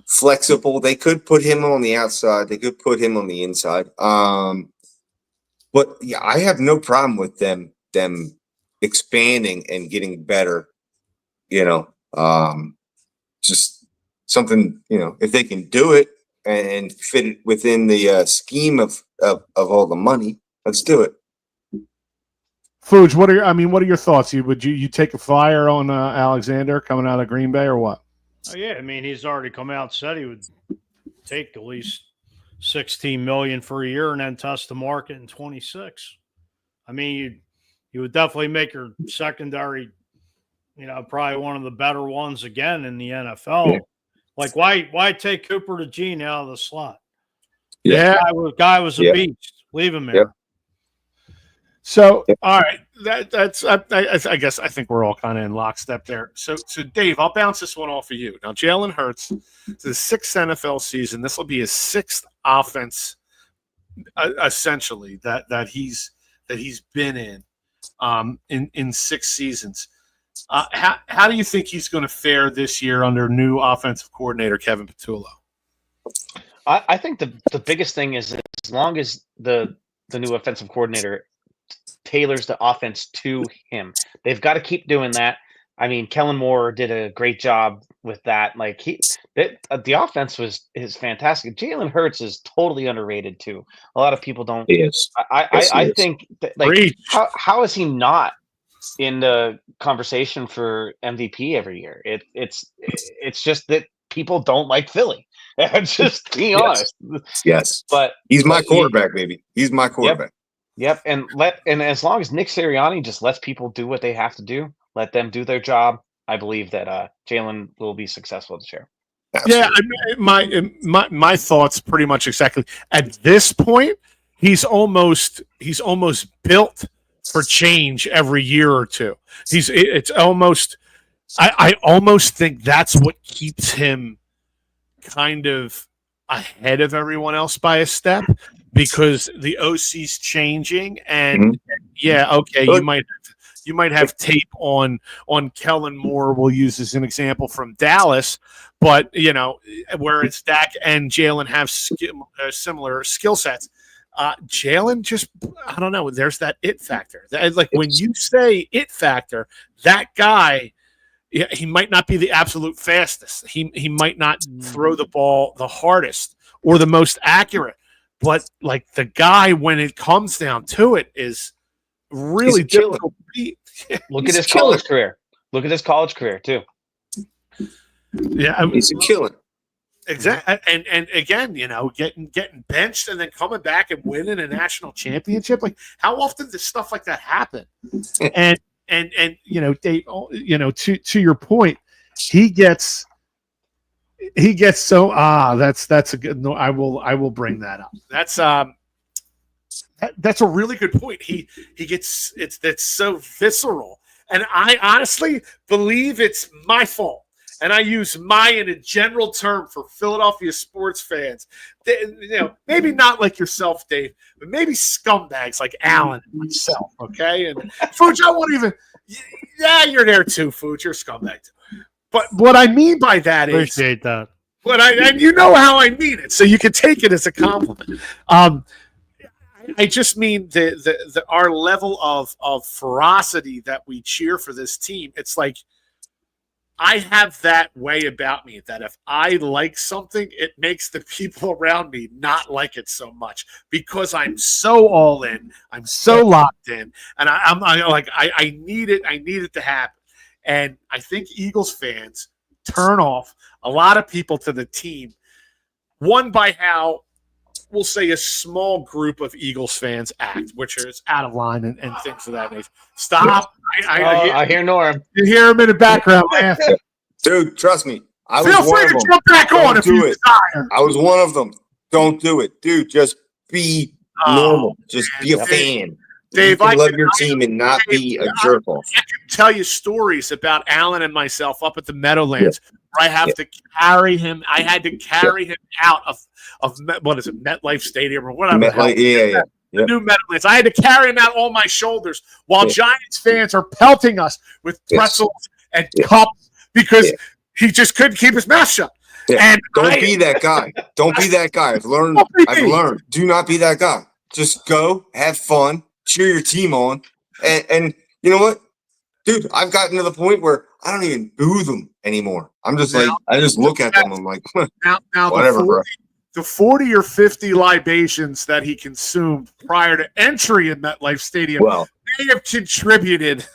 flexible. They could put him on the outside. They could put him on the inside. But yeah, I have no problem with them expanding and getting better you know, just something, you know, if they can do it and fit it within the scheme of all the money, let's do it. Fuge, what are your thoughts? Would you take a flyer on Alexander coming out of Green Bay or what? Oh, yeah, I mean, he's already come out and said he would take at least $16 million for a year and then test the market in 26. I mean, you would definitely make your secondary, you know, probably one of the better ones again in the NFL. Yeah. Like, why take Cooper DeJean out of the slot? Yeah, guy was a beast. Leave him there. Yep. So, all right, that's I guess I think we're all kind of in lockstep there. So Dave, I'll bounce this one off of you. Now, Jalen Hurts, it's his 6th NFL season. This will be his 6th offense, essentially that he's been in 6 seasons. How do you think he's going to fare this year under new offensive coordinator Kevin Patullo? I think the biggest thing is as long as the new offensive coordinator tailors the offense to him, they've got to keep doing that. I mean, Kellen Moore did a great job with that. Like the offense is fantastic. Jalen Hurts is totally underrated too. A lot of people don't. He is. I think that, like, how is he not in the conversation for MVP every year? It's just that people don't like Philly. Just be honest. Yes, but he's my quarterback, baby. He's my quarterback. Yep, and as long as Nick Sirianni just lets people do what they have to do, let them do their job, I believe that Jalen will be successful this year. Yeah, my thoughts pretty much exactly. At this point, he's almost built for change every year or two. I almost think that's what keeps him kind of ahead of everyone else by a step, because the OC's changing, and you might have tape on Kellen Moore. We'll use as an example from Dallas, but you know, whereas Dak and Jalen have similar skill sets. Jalen just, I don't know. There's that it factor. Like when you say it factor, that guy, he might not be the absolute fastest. He might not throw the ball the hardest or the most accurate, but like the guy, when it comes down to it, is really difficult to beat. Look at his college career. Look at his college career too. Yeah, I mean, he's a killer. Exactly, and again, you know, getting benched and then coming back and winning a national championship. Like, how often does stuff like that happen? And you know, Dave, you know, to your point, he gets so that's a good. No, I will bring that up. That's a really good point. He gets that's so visceral, and I honestly believe it's my fault. And I use "my" in a general term for Philadelphia sports fans. You know, maybe not like yourself, Dave, but maybe scumbags like Alan and myself. Okay, and Fuge, I won't even. Yeah, you're there too, Fuge. You're a scumbag too. But what I mean by that is, appreciate that. But and you know how I mean it, so you can take it as a compliment. I just mean the our level of ferocity that we cheer for this team. It's like, I have that way about me that if I like something, it makes the people around me not like it so much, because I'm so all in, I'm so locked in, and I need it. I need it to happen. And I think Eagles fans turn off a lot of people to the team. One, by how, we'll say, a small group of Eagles fans act, which is out of line and things of that nature. Stop. I hear Norm. You hear him in the background laughing. Dude, trust me. Feel free to jump back on if you desire. I was one of them. Don't do it. Dude, just be normal. Just be a fan. Dave, you can love your team and not be a jerk off. I can tell you stories about Alan and myself up at the Meadowlands where I have to carry him. I had to carry him out of what is it, MetLife Stadium or whatever. The new Meadowlands. I had to carry him out on my shoulders while Giants fans are pelting us with pretzels and cups because he just couldn't keep his mouth shut. And don't be that guy. Don't be that guy. I've learned. Do not be that guy. Just go, have fun, cheer your team on, and you know what? Dude, I've gotten to the point where I don't even boo them anymore. I'm just like, I just look at them. I'm like, Now whatever, bro. the 40 or 50 libations that he consumed prior to entry in MetLife Stadium Well, may have contributed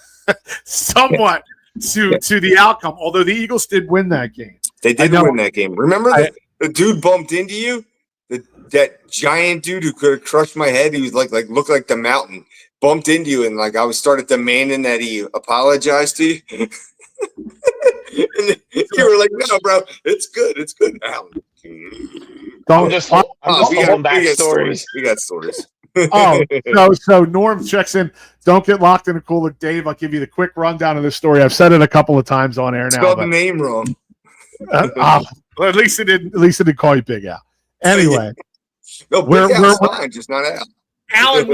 somewhat to the outcome. Although the Eagles did win that game. they did win that game. Remember the dude bumped into you? That giant dude who could have crushed my head. He was like looked like the mountain. Bumped into you, and like I was started demanding that he apologize to you. And you were like, "No, bro, it's good. It's good." Alan. I'm just holding back stories. We got stories. So Norm checks in. Don't get locked in a cooler, Dave. I'll give you the quick rundown of this story. I've said it a couple of times on air now. Spelled the name wrong. Well, at least it didn't call you Big Al. Anyway, No, we're fine, just not Al. Alan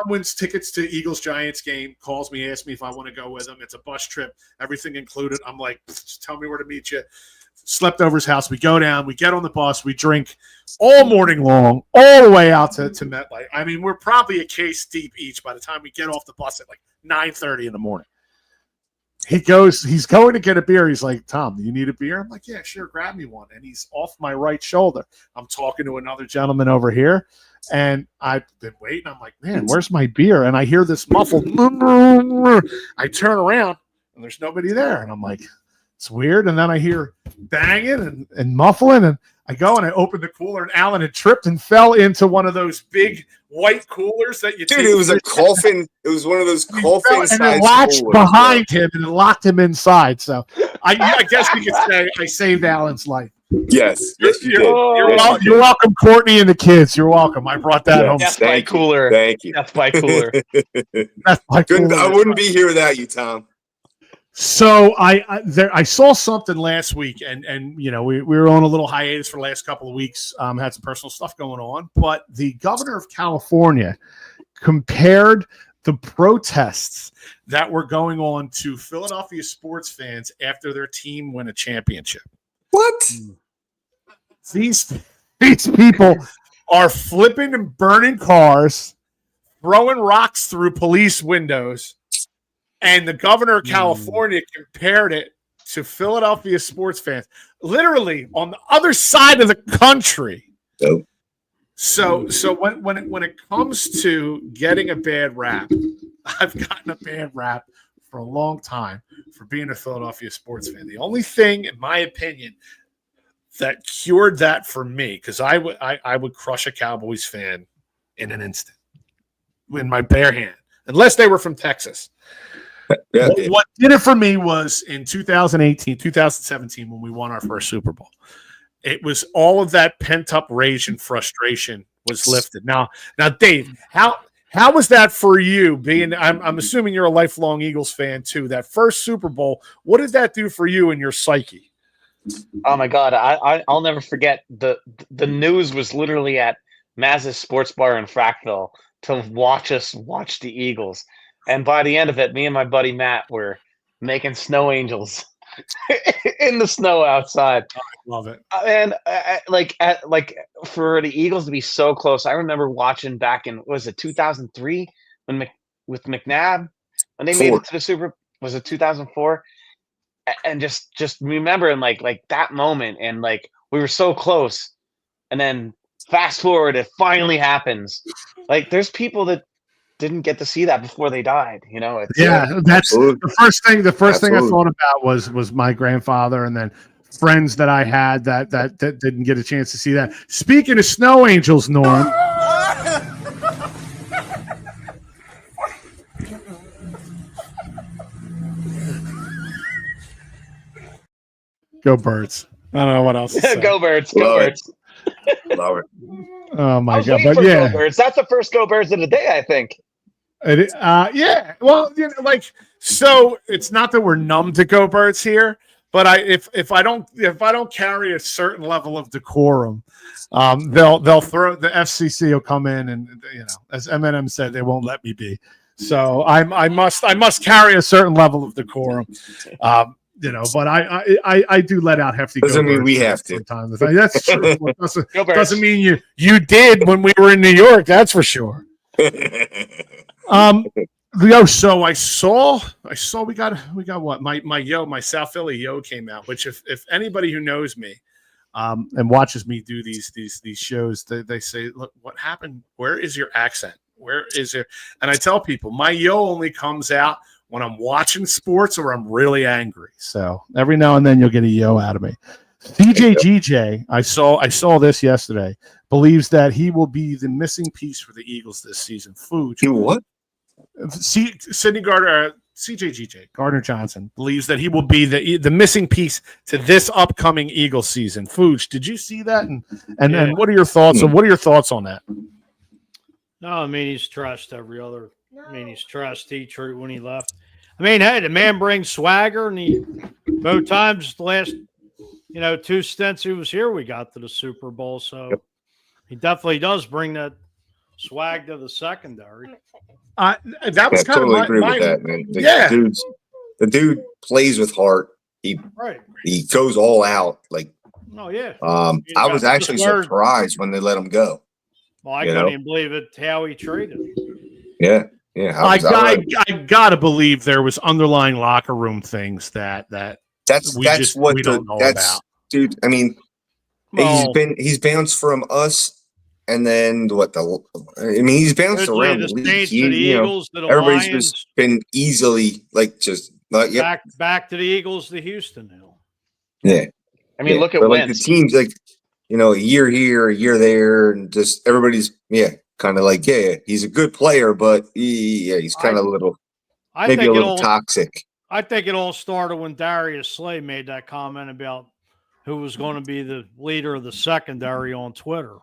wins tickets to Eagles Giants game. Calls me, asks me if I want to go with him. It's a bus trip, everything included. I'm like, just tell me where to meet you. Slept over his house. We go down. We get on the bus. We drink all morning long, all the way out to MetLife. I mean, we're probably a case deep each by the time we get off the bus at like 9:30 in the morning. He's going to get a beer. He's like, Tom, do you need a beer? I'm like, yeah, sure, grab me one. And he's off my right shoulder. I'm talking to another gentleman over here, and I've been waiting. I'm like, man, where's my beer? And I hear this muffled. I turn around, and there's nobody there. And I'm like, it's weird. And then I hear banging and muffling, and I go and I open the cooler, and Alan had tripped and fell into one of those big white coolers that you Dude, it was a coffin. It was one of those coffin and it latched behind him and it locked him inside. So I guess you could say I saved Alan's life. Yes, you did. You're welcome, Courtney and the kids. You're welcome. I brought that home. That's my cooler. Thank you. That's my cooler. That's my cooler. I wouldn't be here without you, Tom. So I saw something last week, and you know we were on a little hiatus for the last couple of weeks. Had some personal stuff going on, but the governor of California compared the protests that were going on to Philadelphia sports fans after their team win a championship. What? These people are flipping and burning cars, throwing rocks through police windows. And the governor of California compared it to Philadelphia sports fans, literally on the other side of the country. Oh. So when it comes to getting a bad rap, I've gotten a bad rap for a long time for being a Philadelphia sports fan. The only thing, in my opinion, that cured that for me, because I would crush a Cowboys fan in an instant, in my bare hand, unless they were from Texas. Yeah. What did it for me was in 2018, 2017, when we won our first Super Bowl. It was all of that pent-up rage and frustration was lifted. Now, Dave, how was that for you? Being, I'm assuming you're a lifelong Eagles fan too. That first Super Bowl, what did that do for you and your psyche? Oh my God, I'll never forget the news was literally at Maz's Sports Bar in Frackville to watch the Eagles. And by the end of it, me and my buddy Matt were making snow angels in the snow outside. I love it. And for the Eagles to be so close, I remember watching back in, was it 2003 with McNabb when they made it to the Super? Was it 2004? And just remembering like that moment, and like we were so close, and then fast forward, it finally happens. Like there's people that didn't get to see that before they died, you know. That's the first thing. The first thing I thought about was my grandfather, and then friends that I had that didn't get a chance to see that. Speaking of snow angels, Norm. Go Birds. I don't know what else to say. Go Birds. Go Birds. Love it. Oh my God. But Go Birds. That's the first Go Birds of the day, I think. Yeah. Well, you know, like, so it's not that we're numb to Go Birds here, but if I don't carry a certain level of decorum, they'll throw, the FCC will come in, and you know, as Eminem said, they won't let me be. So I must carry a certain level of decorum. You know, but I do let out hefty. Doesn't mean we have to. That's true. Doesn't mean you did when we were in New York. That's for sure. So I saw we got what my South Philly yo came out, which if anybody who knows me and watches me do these shows, they say, look, what happened? Where is your accent? Where is it? And I tell people my yo only comes out when I'm watching sports or I'm really angry. So every now and then you'll get a yo out of me. CJGJ, I saw this yesterday, believes that he will be the missing piece for the Eagles this season. Fuge. You what? Sidney CJGJ, Gardner Johnson, believes that he will be the missing piece to this upcoming Eagles season. Fuge, did you see that? And what are your thoughts? What are your thoughts on that? No, I mean, he's trashed every other. I mean, he's trashed Detroit when he left. I mean, hey, the man brings swagger, and he both times the last, 2 stints he was here, we got to the Super Bowl. So he definitely does bring that swag to the secondary. That was kind totally of agree with that, man. The dude plays with heart. He goes all out. Like, oh yeah. I was actually surprised when they let him go. Well, I couldn't even believe it how he traded. Yeah. I gotta believe there was underlying locker room things that we don't know about. Dude, I mean, he's bounced from us, and then he's bounced around the league. To the Eagles, to the everybody's Lions, just been easily back to the Eagles, to Houston now. Yeah, I mean, look at Wentz. The teams a year here, a year there, and just everybody's kind of like he's a good player, but he's kind of a little toxic. I think it all started when Darius Slay made that comment about who was going to be the leader of the secondary on Twitter.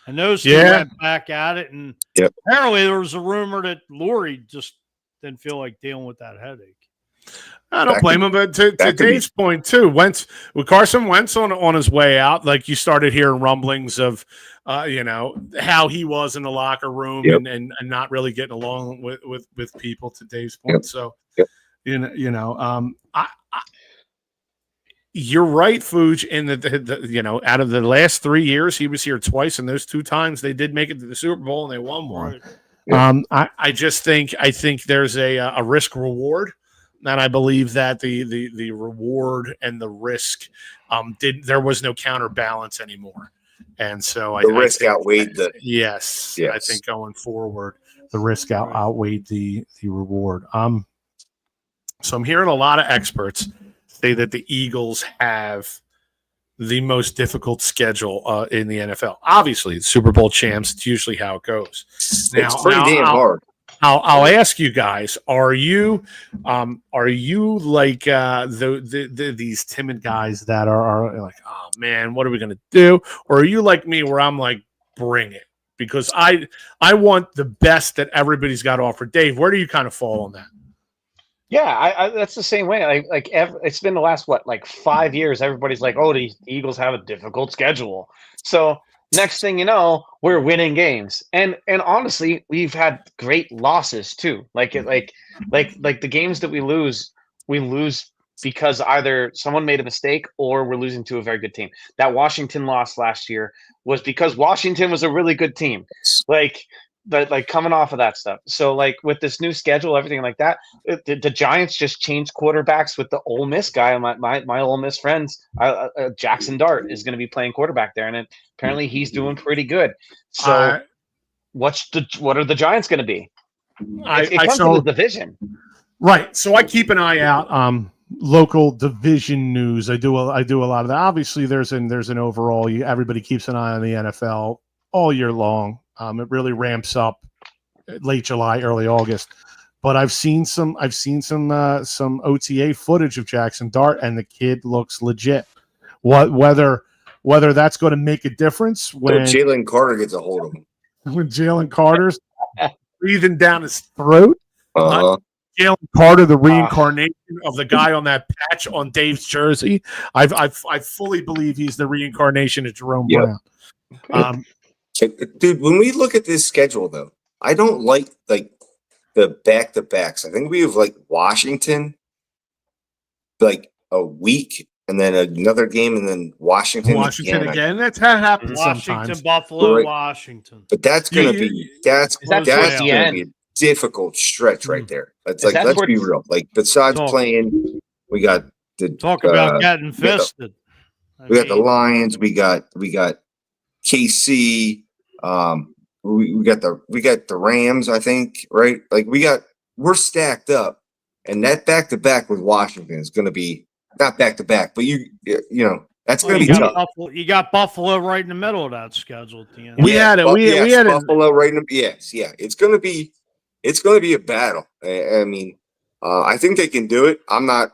And those two went back at it. And apparently there was a rumor that Lurie just didn't feel like dealing with that headache. I don't blame him, but to Dave's point too, Carson Wentz on his way out, like you started hearing rumblings of, how he was in the locker room and not really getting along with people. To Dave's point, so you're right, Fuge. In the out of the last 3 years, he was here twice, and those 2 times they did make it to the Super Bowl and they won one. Right. I think there's a risk reward. And I believe that the reward and the risk there was no counterbalance anymore. And so the risk outweighed the yes. I think going forward, the risk outweighed the reward. So I'm hearing a lot of experts say that the Eagles have the most difficult schedule in the NFL. Obviously, the Super Bowl champs, it's usually how it goes. It's pretty damn hard. I'll ask you guys: Are you like these timid guys that are like, oh man, what are we gonna do? Or are you like me, where I'm like, bring it, because I want the best that everybody's got to offer. Dave, where do you kind of fall on that? Yeah, I that's the same way. It's been the last 5 years. Everybody's like, oh, the Eagles have a difficult schedule. So next thing you know, we're winning games, and honestly, we've had great losses too. Like the games that we lose because either someone made a mistake or we're losing to a very good team. That Washington loss last year was because Washington was a really good team. Coming off of that stuff. So with this new schedule, everything like that, the Giants just changed quarterbacks with the Ole Miss guy. My Ole Miss friends, Jackson Dart is going to be playing quarterback there, and apparently he's doing pretty good. So what are the Giants going to be? It comes to the division, right? So I keep an eye out. Local division news. I do a lot of that. Obviously, there's an overall. Everybody keeps an eye on the NFL all year long. It really ramps up late July, early August. But I've seen some OTA footage of Jackson Dart, and the kid looks legit. Whether that's going to make a difference when Jalen Carter gets a hold of him, when Jalen Carter's breathing down his throat. Jalen Carter, the reincarnation of the guy on that patch on Dave's jersey. I fully believe he's the reincarnation of Jerome Brown. Dude, when we look at this schedule, though, I don't like the back-to-backs. I think we have Washington, a week, and then another game, and then Washington again. That's how it happens Washington, sometimes. Buffalo, Washington. But that's going to be – that's going to be difficult stretch right there. It's Is like, that let's be towards- real. Like, besides Talk. playing, we got the Talk about getting we got the- fisted. I we got the mean, Lions. We got KC. We got the Rams. I think, right? Like we're stacked up, and that back to back with Washington is going to be not back to back, but you know that's going to be tough. You got Buffalo right in the middle of that schedule at the end. We had it. We had it. Buffalo right in the yeah. It's going to be a battle. I mean, I think they can do it. I'm not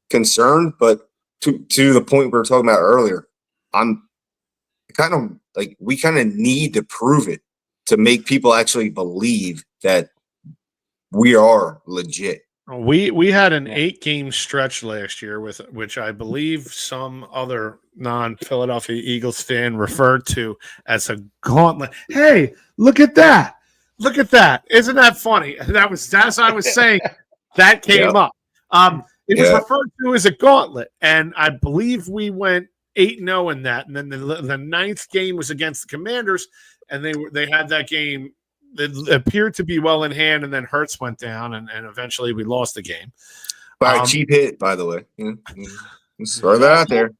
concerned, but to the point we were talking about earlier, I'm kind of like we kind of need to prove it to make people actually believe that we are legit. We had an 8-game stretch last year with which I believe some other non-Philadelphia Eagles fan referred to as a gauntlet. Hey, look at that. Look at that. Isn't that funny? That's I was saying that came up. It was referred to as a gauntlet, and I believe we went 8-0 in that. And then the ninth game was against the Commanders, and they had that game that appeared to be well in hand, and then Hurts went down, and eventually we lost the game. By a cheap hit, by the way. Just throw that out there.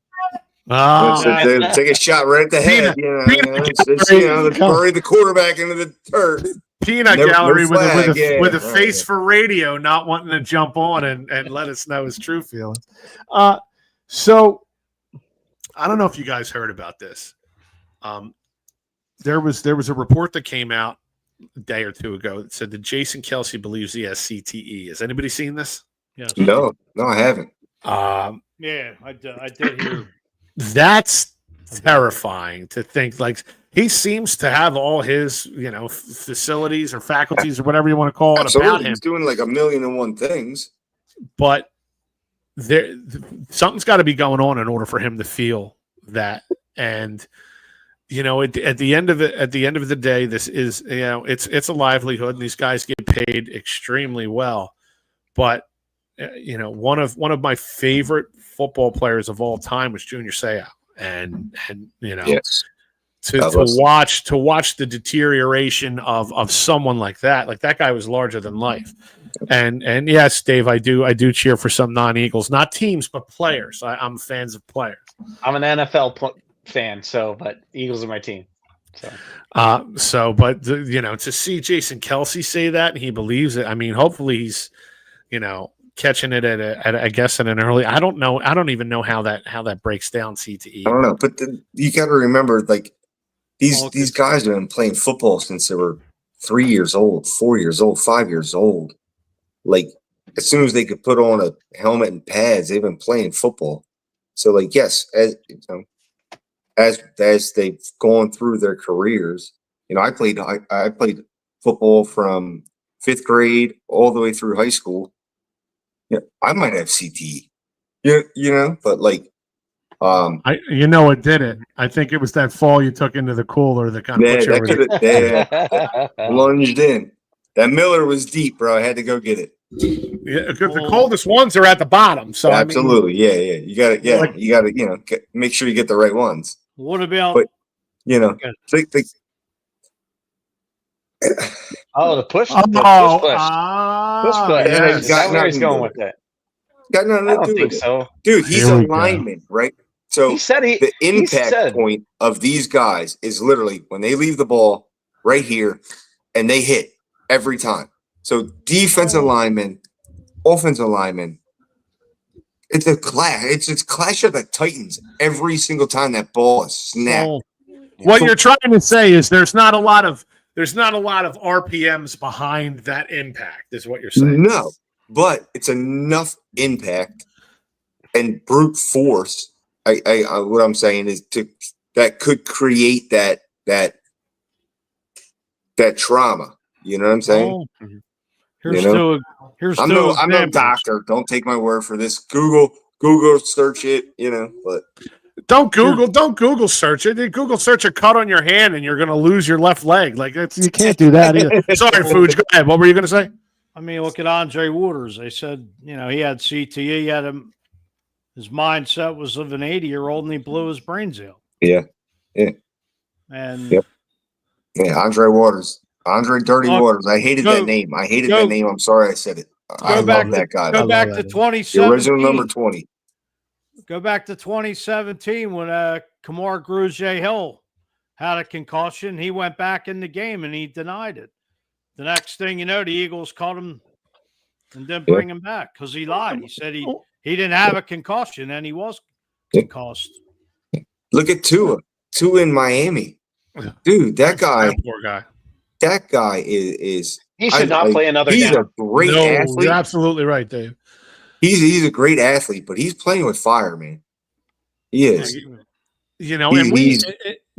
Take a shot right at the head. Let's bury the quarterback into the turf. Peanut gallery with a face for radio, not wanting to jump on and let us know his true feelings. So I don't know if you guys heard about this. There was a report that came out a day or two ago that said that Jason Kelsey believes he has CTE. Has anybody seen this? Yes. No, I haven't. Yeah, I did hear. That's terrifying to think. Like, he seems to have all his, facilities or faculties or whatever you want to call it about him. He's doing like 1,000,001 things. But something's got to be going on in order for him to feel that. And at the end of the day, this is it's a livelihood, and these guys get paid extremely well. But one of my favorite football players of all time was Junior Seau, and yes. to watch the deterioration of someone like that guy was larger than life. And yes, Dave, I do cheer for some non-Eagles, not teams, but players. I'm fans of players. I'm an NFL fan, but Eagles are my team. But to see Jason Kelsey say that, and he believes it. I mean, hopefully he's, catching it at an early. I don't know. I don't even know how that breaks down CTE. I don't know, but you got to remember, like these guys have been playing football since they were 3 years old, 4 years old, 5 years old. Like, as soon as they could put on a helmet and pads, they've been playing football. So, like, yes, as they've gone through their careers, I played football from 5th grade all the way through high school. Yeah, I might have CTE, but like, what did it? I think it was that fall you took into the cooler that kind of plunged in. That Miller was deep, bro. I had to go get it. Yeah, because the coldest ones are at the bottom. So absolutely, you got it. You got to, make sure you get the right ones. What about? But the push. Push push. Yeah, That's where he's going with it. Got nothing to do with it. I don't think so. Dude, he's a lineman, right? So the impact point of these guys is literally when they leave the ball right here and they hit every time. So defensive linemen, offensive linemen, it's a clash. It's Clash of the Titans every single time that ball is snapped. What you're trying to say is there's not a lot of RPMs behind that impact, is what you're saying. No, but it's enough impact and brute force. What I'm saying is that could create that trauma. You know what I'm saying? I'm no doctor. Don't take my word for this. Google search it. But don't Google search it. Google search a cut on your hand, and you're going to lose your left leg. Like, you can't do that either. Sorry, Fuge. Go ahead. What were you going to say? I mean, look at Andre Waters. They said, he had CTE. He had his mindset was of an 80-year-old, and he blew his brains out. Yeah. And yep. Yeah, Andre Waters. Andre Dirty Look, Waters. I hated go- that name. I hated go- that name. I'm sorry I said it. I back love that guy. Go love back that to name. The 2017. original number 20. Go back to 2017 when Kamar Grugier-Hill had a concussion. He went back in the game and he denied it. The next thing you know, the Eagles caught him and didn't Yeah. bring him back because he lied. He said he didn't have a concussion and he was Yeah. concussed. Look at Tua. Tua in Miami. Dude, that guy Poor guy. is He should not play another he's down. a great No, athlete. you're absolutely right, Dave. He's a great athlete, but he's playing with fire, man. He is. You know, He's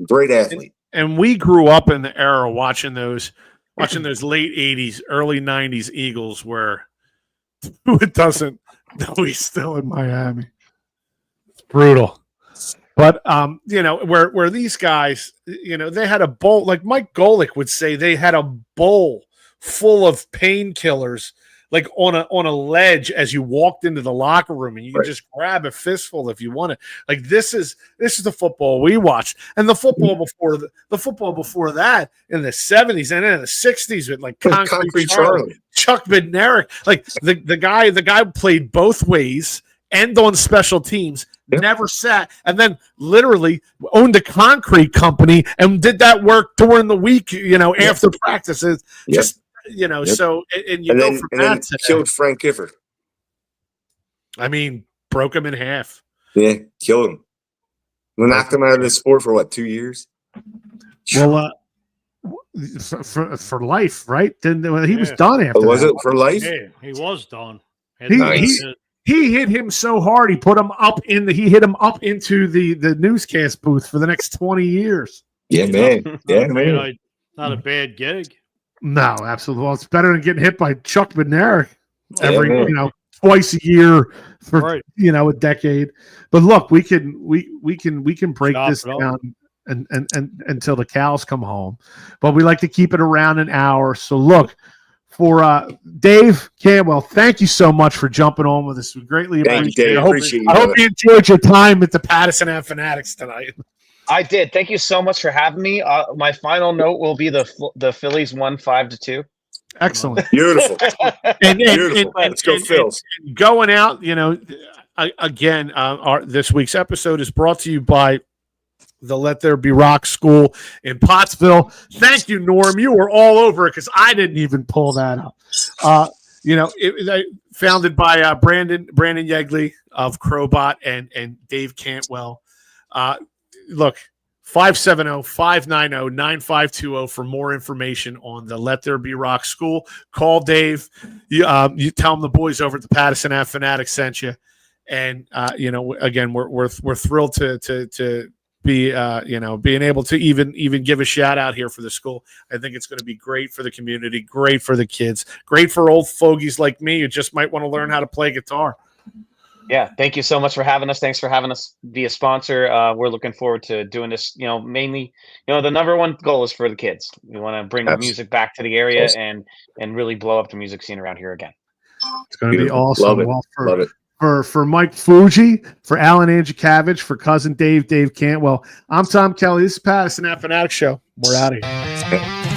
great athlete. and we grew up in the era watching those late 80s, early 90s Eagles where it doesn't know he's still in Miami. It's brutal. But you know, where these guys, you know, they had a bowl, like Mike Golick would say, they had a bowl full of painkillers, like on a ledge as you walked into the locker room, and you can just grab a fistful if you want it. Like this is the football we watched, and the football before that in the 70s and in the 60s with like Concrete Charlie, Chuck Bednarik, like the guy played both ways and on special teams. Yep. Never sat, and then literally owned a concrete company and did that work during the week, you know, after practices. Yep. Just, you know, so and you And go then, from and then that to, killed Frank Gifford. I mean, broke him in half. Yeah, killed him. We knocked him out of the sport for what, 2 years? Well, for life, right? Then he was Yeah. done after. Oh, was that. it for life? Yeah, he was done. Nice. He hit him so hard, he hit him up into the newscast booth for the next 20 years. Yeah, man. Yeah, man. Not a bad gig. No, absolutely. Well, it's better than getting hit by Chuck Bednarik every, man. you know, twice a year for Right. you know, a decade. But look, we can break Chop this it up. down and until the cows come home. But we like to keep it around an hour. So look, for Dave Cantwell, thank you so much for jumping on with us. We greatly Thank you, appreciate Dave. it. I hope, Appreciate you, I hope brother. you enjoyed your time at the Pattison Ave Phanatics tonight. I did. Thank you so much for having me. My final note will be the Phillies won 5-2. Excellent. Beautiful. And Beautiful. Let's go, Phils. and going out, you know, again, this week's episode is brought to you by the Let There Be Rock School in Pottsville. Thank you, Norm. You were all over it because I didn't even pull that up. You know, founded by Brandon Yegley of Crowbot and Dave Cantwell. Look, 570-590-9520 for more information on the Let There Be Rock School. Call Dave. You tell him the boys over at the Pattison Ave Phanatics sent you. And you know, again, we're thrilled to be you know, being able to even give a shout out here for the school. I think it's going to be great for the community, great for the kids, great for old fogies like me who just might want to learn how to play guitar. Yeah, thank you so much for having us. Thanks for having us be a sponsor. We're looking forward to doing this. You know, mainly, you know, the number one goal is for the kids. We want to bring the music back to the area and really blow up the music scene around here again. It's going to be Beautiful. awesome. Love it. Well, Love it. For Mike Fuji, for Alan Angiakavich, for cousin Dave Cantwell, I'm Tom Kelly. This is Pattison Ave Phanatics Show. We're out of here.